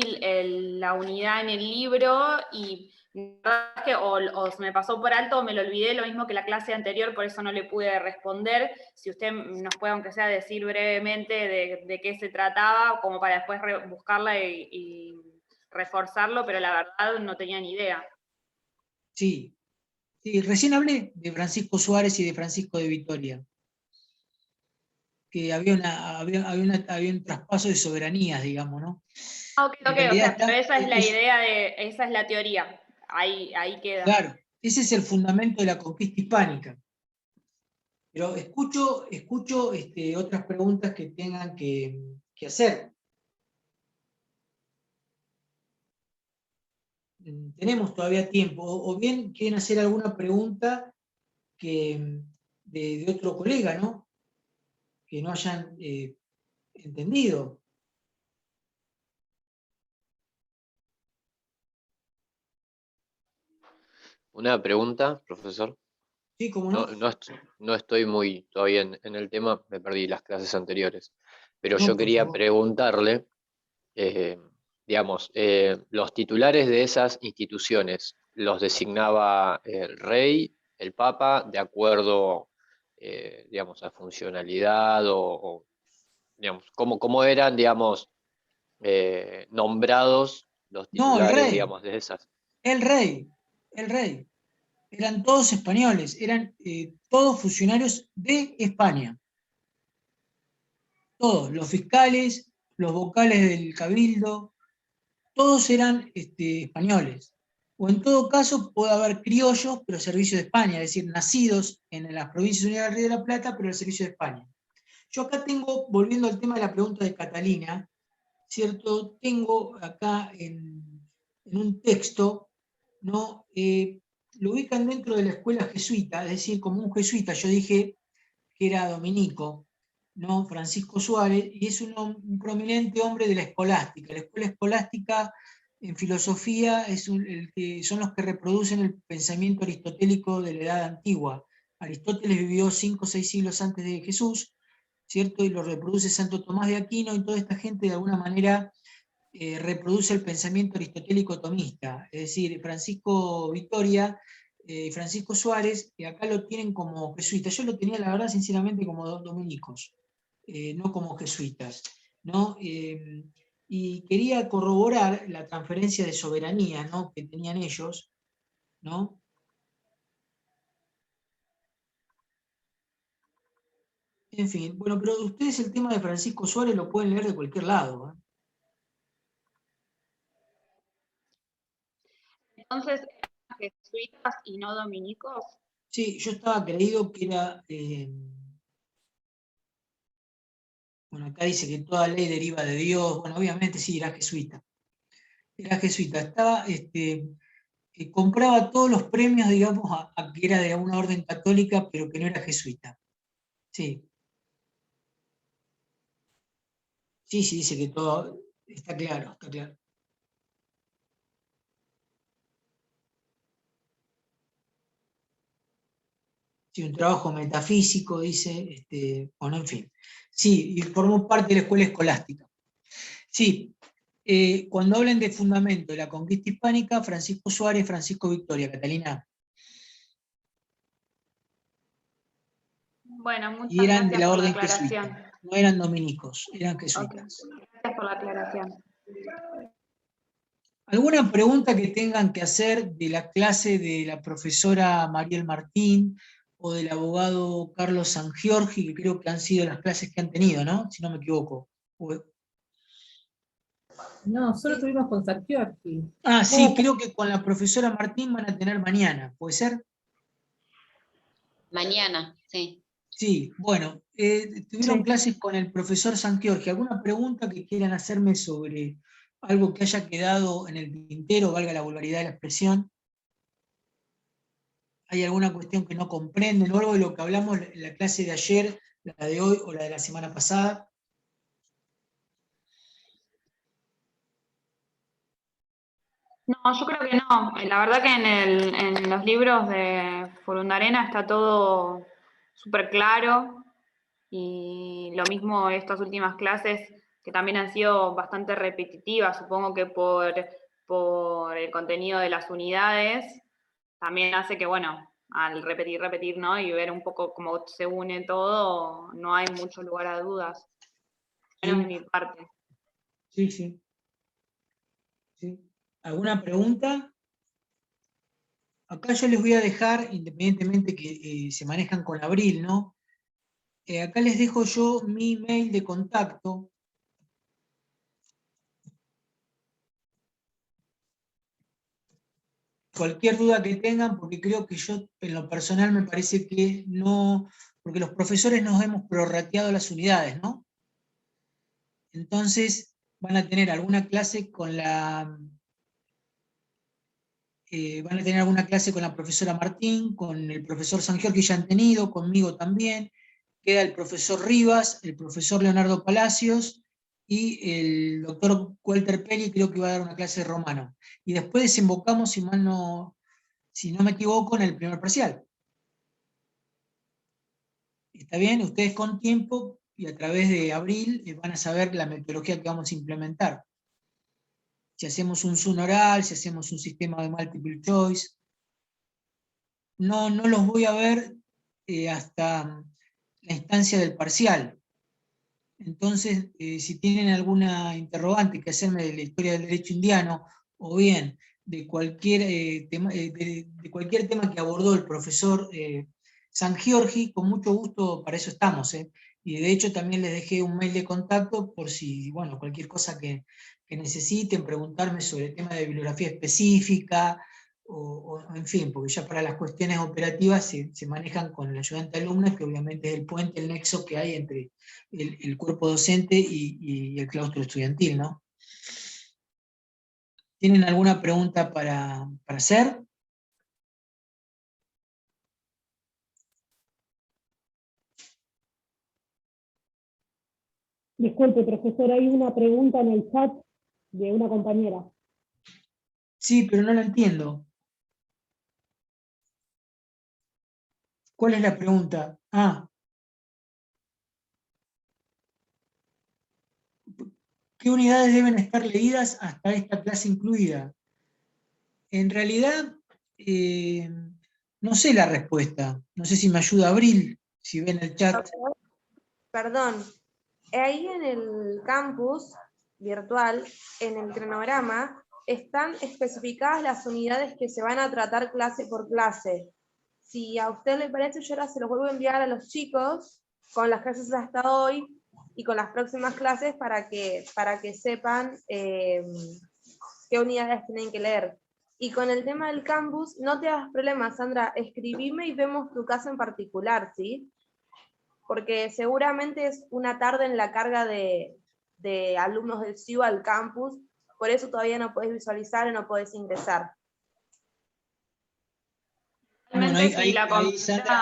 la unidad en el libro y la verdad es que o se me pasó por alto o me lo olvidé, lo mismo que la clase anterior, por eso no le pude responder. Si usted nos puede, aunque sea, decir brevemente de qué se trataba, como para después buscarla y reforzarlo, pero la verdad no tenía ni idea. Sí, recién hablé de Francisco Suárez y de Francisco de Vitoria, que había un traspaso de soberanías, digamos, ¿no? Ok, o sea, pero esa es la idea, esa es la teoría, ahí queda. Claro, ese es el fundamento de la conquista hispánica. Pero escucho otras preguntas que tengan que hacer. Tenemos todavía tiempo, o bien quieren hacer alguna pregunta de otro colega, ¿no? Que no hayan entendido. Una pregunta, profesor. Sí, ¿cómo no? No estoy muy todavía en el tema, me perdí las clases anteriores, pero No, yo por quería favor. preguntarle, digamos, los titulares de esas instituciones, ¿los designaba el rey, el papa, de acuerdo, digamos, a funcionalidad o digamos, cómo eran, digamos, nombrados los No, el titulares, rey. digamos, de esas? El rey. Eran todos españoles, eran todos funcionarios de España. Todos, los fiscales, los vocales del cabildo, todos eran españoles. O en todo caso puede haber criollos, pero servicio de España, es decir, nacidos en las provincias unidas del Río de la Plata, pero al servicio de España. Yo acá tengo, volviendo al tema de la pregunta de Catalina, ¿cierto? Tengo acá en un texto, ¿no? Lo ubican dentro de la escuela jesuita, es decir, como un jesuita. Yo dije que era dominico, ¿no? Francisco Suárez, y es un prominente hombre de la escolástica. La escuela escolástica en filosofía son los que reproducen el pensamiento aristotélico de la Edad Antigua. Aristóteles vivió 5 o 6 siglos antes de Jesús, ¿cierto? Y lo reproduce Santo Tomás de Aquino, y toda esta gente de alguna manera reproduce el pensamiento aristotélico tomista. Es decir, Francisco Victoria y Francisco Suárez, que acá lo tienen como jesuitas. Yo lo tenía, la verdad, sinceramente, como dominicos, no como jesuitas, ¿no? Y quería corroborar la transferencia de soberanía, ¿no?, que tenían ellos, ¿no? En fin, bueno, pero ustedes el tema de Francisco Suárez lo pueden leer de cualquier lado, ¿eh? Entonces, ¿eran jesuitas y no dominicos? Sí, yo estaba creído que era... bueno, acá dice que toda ley deriva de Dios. Bueno, obviamente sí, era jesuita. Era jesuita. Estaba, compraba todos los premios, digamos, a que era de una orden católica, pero que no era jesuita. Sí. Sí, sí, dice que todo está claro, está claro. Sí, un trabajo metafísico, dice, bueno, en fin. Sí, y formó parte de la escuela escolástica. Sí, cuando hablen de fundamento de la conquista hispánica, Francisco Suárez, Francisco Victoria, Catalina. Bueno, muchas Y eran de gracias la por la orden aclaración. jesuita, no eran dominicos, eran Ok, jesuitas. gracias por la aclaración. ¿Alguna pregunta que tengan que hacer de la clase de la profesora Mariel Martín o del abogado Carlos Sangiorgi, que creo que han sido las clases que han tenido, ¿no? Si no me equivoco. No, solo tuvimos con Sarchiorti. Ah, sí, creo que con la profesora Martín van a tener mañana, ¿puede ser? Mañana, sí. Sí, bueno, tuvieron clases con el profesor Sangiorgi. ¿Alguna pregunta que quieran hacerme sobre algo que haya quedado en el tintero, valga la vulgaridad de la expresión? ¿Hay alguna cuestión que no comprenden o algo de lo que hablamos en la clase de ayer, la de hoy o la de la semana pasada? No, yo creo que no. La verdad que en los libros de Furundarena está todo súper claro, y lo mismo estas últimas clases, que también han sido bastante repetitivas, supongo que por el contenido de las unidades, también hace que, bueno, al repetir, ¿no? Y ver un poco cómo se une todo, no hay mucho lugar a dudas, menos de mi parte. Sí, sí. Sí. ¿Alguna pregunta? Acá yo les voy a dejar, independientemente que se manejan con Abril, ¿no? Acá les dejo yo mi email de contacto. Cualquier duda que tengan, porque creo que yo, en lo personal, me parece que no, porque los profesores nos hemos prorrateado las unidades, ¿no? Entonces, van a tener alguna clase con la... van a tener alguna clase con la profesora Martín, con el profesor Sangior, que ya han tenido, conmigo también. Queda el profesor Rivas, el profesor Leonardo Palacios y el doctor Walter Peri, creo que va a dar una clase de romano. Y después desembocamos, si no me equivoco, en el primer parcial. ¿Está bien? Ustedes con tiempo y a través de Abril van a saber la metodología que vamos a implementar. Si hacemos un Zoom oral, si hacemos un sistema de multiple choice. No los voy a ver hasta la instancia del parcial. Entonces, si tienen alguna interrogante que hacerme de la historia del derecho indiano, o bien de cualquier, de cualquier tema que abordó el profesor Sangiorgi, con mucho gusto, para eso estamos. Y de hecho también les dejé un mail de contacto por si, bueno, cualquier cosa que necesiten, preguntarme sobre el tema de bibliografía específica, o en fin, porque ya para las cuestiones operativas se manejan con el ayudante alumna, que obviamente es el puente, el nexo que hay entre el cuerpo docente y el claustro estudiantil, ¿no? ¿Tienen alguna pregunta para hacer? Disculpe, profesor, hay una pregunta en el chat de una compañera. Sí, pero no la entiendo. ¿Cuál es la pregunta? Ah. ¿Qué unidades deben estar leídas hasta esta clase incluida? En realidad, no sé la respuesta. No sé si me ayuda Abril, si ven el chat. Perdón, ahí en el campus virtual, en el cronograma, están especificadas las unidades que se van a tratar clase por clase. Si a usted le parece, yo ahora se los vuelvo a enviar a los chicos con las clases hasta hoy y con las próximas clases para que sepan qué unidades tienen que leer. Y con el tema del campus, no te hagas problema, Sandra, escribime y vemos tu caso en particular, ¿sí? Porque seguramente es una tarde en la carga de alumnos del CIU al campus, por eso todavía no podés visualizar y no podés ingresar. Bueno, Realmente, ahí, si la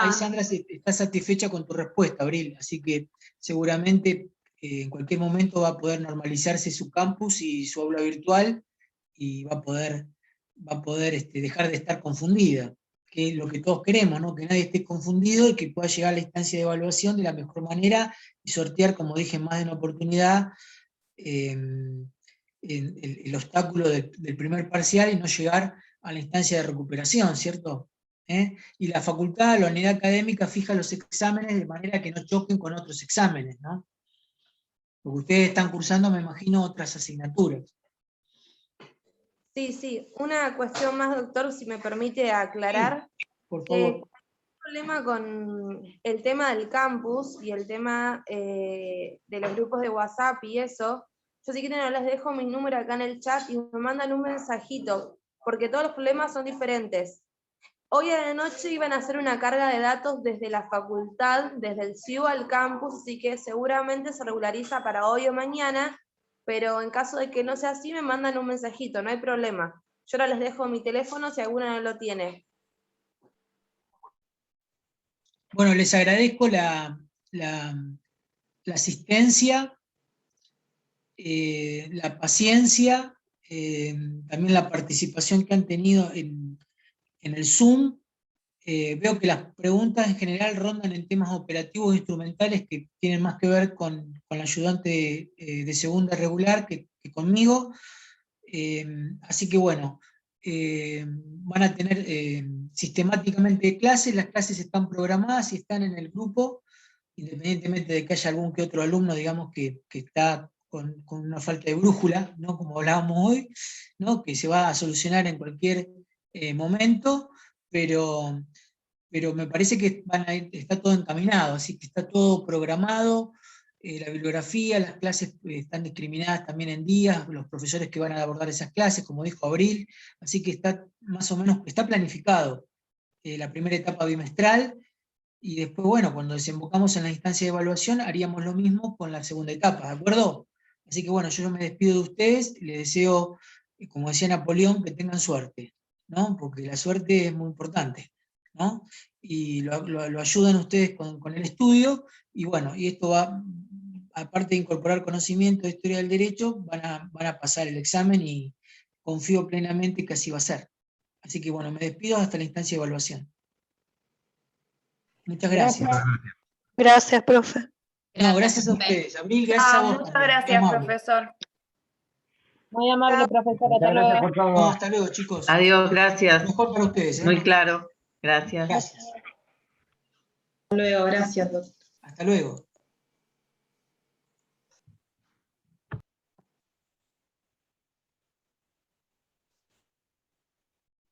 ahí Sandra está satisfecha con tu respuesta, Abril, así que seguramente en cualquier momento va a poder normalizarse su campus y su aula virtual y va a poder dejar de estar confundida, que es lo que todos queremos, ¿no? Que nadie esté confundido y que pueda llegar a la instancia de evaluación de la mejor manera y sortear, como dije en más de una oportunidad, el obstáculo del primer parcial y no llegar a la instancia de recuperación, ¿cierto? Y la facultad, la unidad académica, fija los exámenes de manera que no choquen con otros exámenes, ¿no? Porque ustedes están cursando, me imagino, otras asignaturas. Sí, una cuestión más, doctor, si me permite aclarar. Sí, por favor. El problema con el tema del campus y el tema de los grupos de WhatsApp y eso, yo si quieren les dejo mi número acá en el chat y me mandan un mensajito, porque todos los problemas son diferentes. Hoy a la noche iban a hacer una carga de datos desde la facultad, desde el CIU al campus, así que seguramente se regulariza para hoy o mañana, pero en caso de que no sea así, me mandan un mensajito, no hay problema. Yo ahora les dejo mi teléfono si alguno no lo tiene. Bueno, les agradezco la asistencia, la paciencia, también la participación que han tenido en el Zoom. Veo que las preguntas en general rondan en temas operativos e instrumentales que tienen más que ver con la ayudante de segunda regular que conmigo. Así que bueno, van a tener sistemáticamente clases, las clases están programadas y están en el grupo, independientemente de que haya algún que otro alumno, digamos, que está con una falta de brújula, ¿no? Como hablábamos hoy, ¿no? Que se va a solucionar en cualquier momento, pero me parece que está todo encaminado, así que está todo programado, la bibliografía, las clases están discriminadas también en días, los profesores que van a abordar esas clases, como dijo Abril, así que está más o menos, está planificado la primera etapa bimestral, y después, bueno, cuando desembocamos en la instancia de evaluación, haríamos lo mismo con la segunda etapa, ¿de acuerdo? Así que bueno, yo me despido de ustedes, les deseo, como decía Napoleón, que tengan suerte, ¿no? Porque la suerte es muy importante, ¿no? Y lo ayudan ustedes con el estudio, y bueno, y esto va, aparte de incorporar conocimiento de historia del derecho, van a pasar el examen y confío plenamente que así va a ser. Así que bueno, me despido hasta la instancia de evaluación. Muchas gracias. Gracias, profe. No, gracias a ustedes. Abril, gracias a vos Muchas también. gracias, Muy amable. profesor. Muy amable, profesor. Hasta Muchas gracias luego. por todo. No, hasta luego, chicos. Adiós, gracias. Mejor para ustedes, ¿eh? Muy claro. Gracias. Gracias. Hasta luego, gracias, doctor. Hasta luego.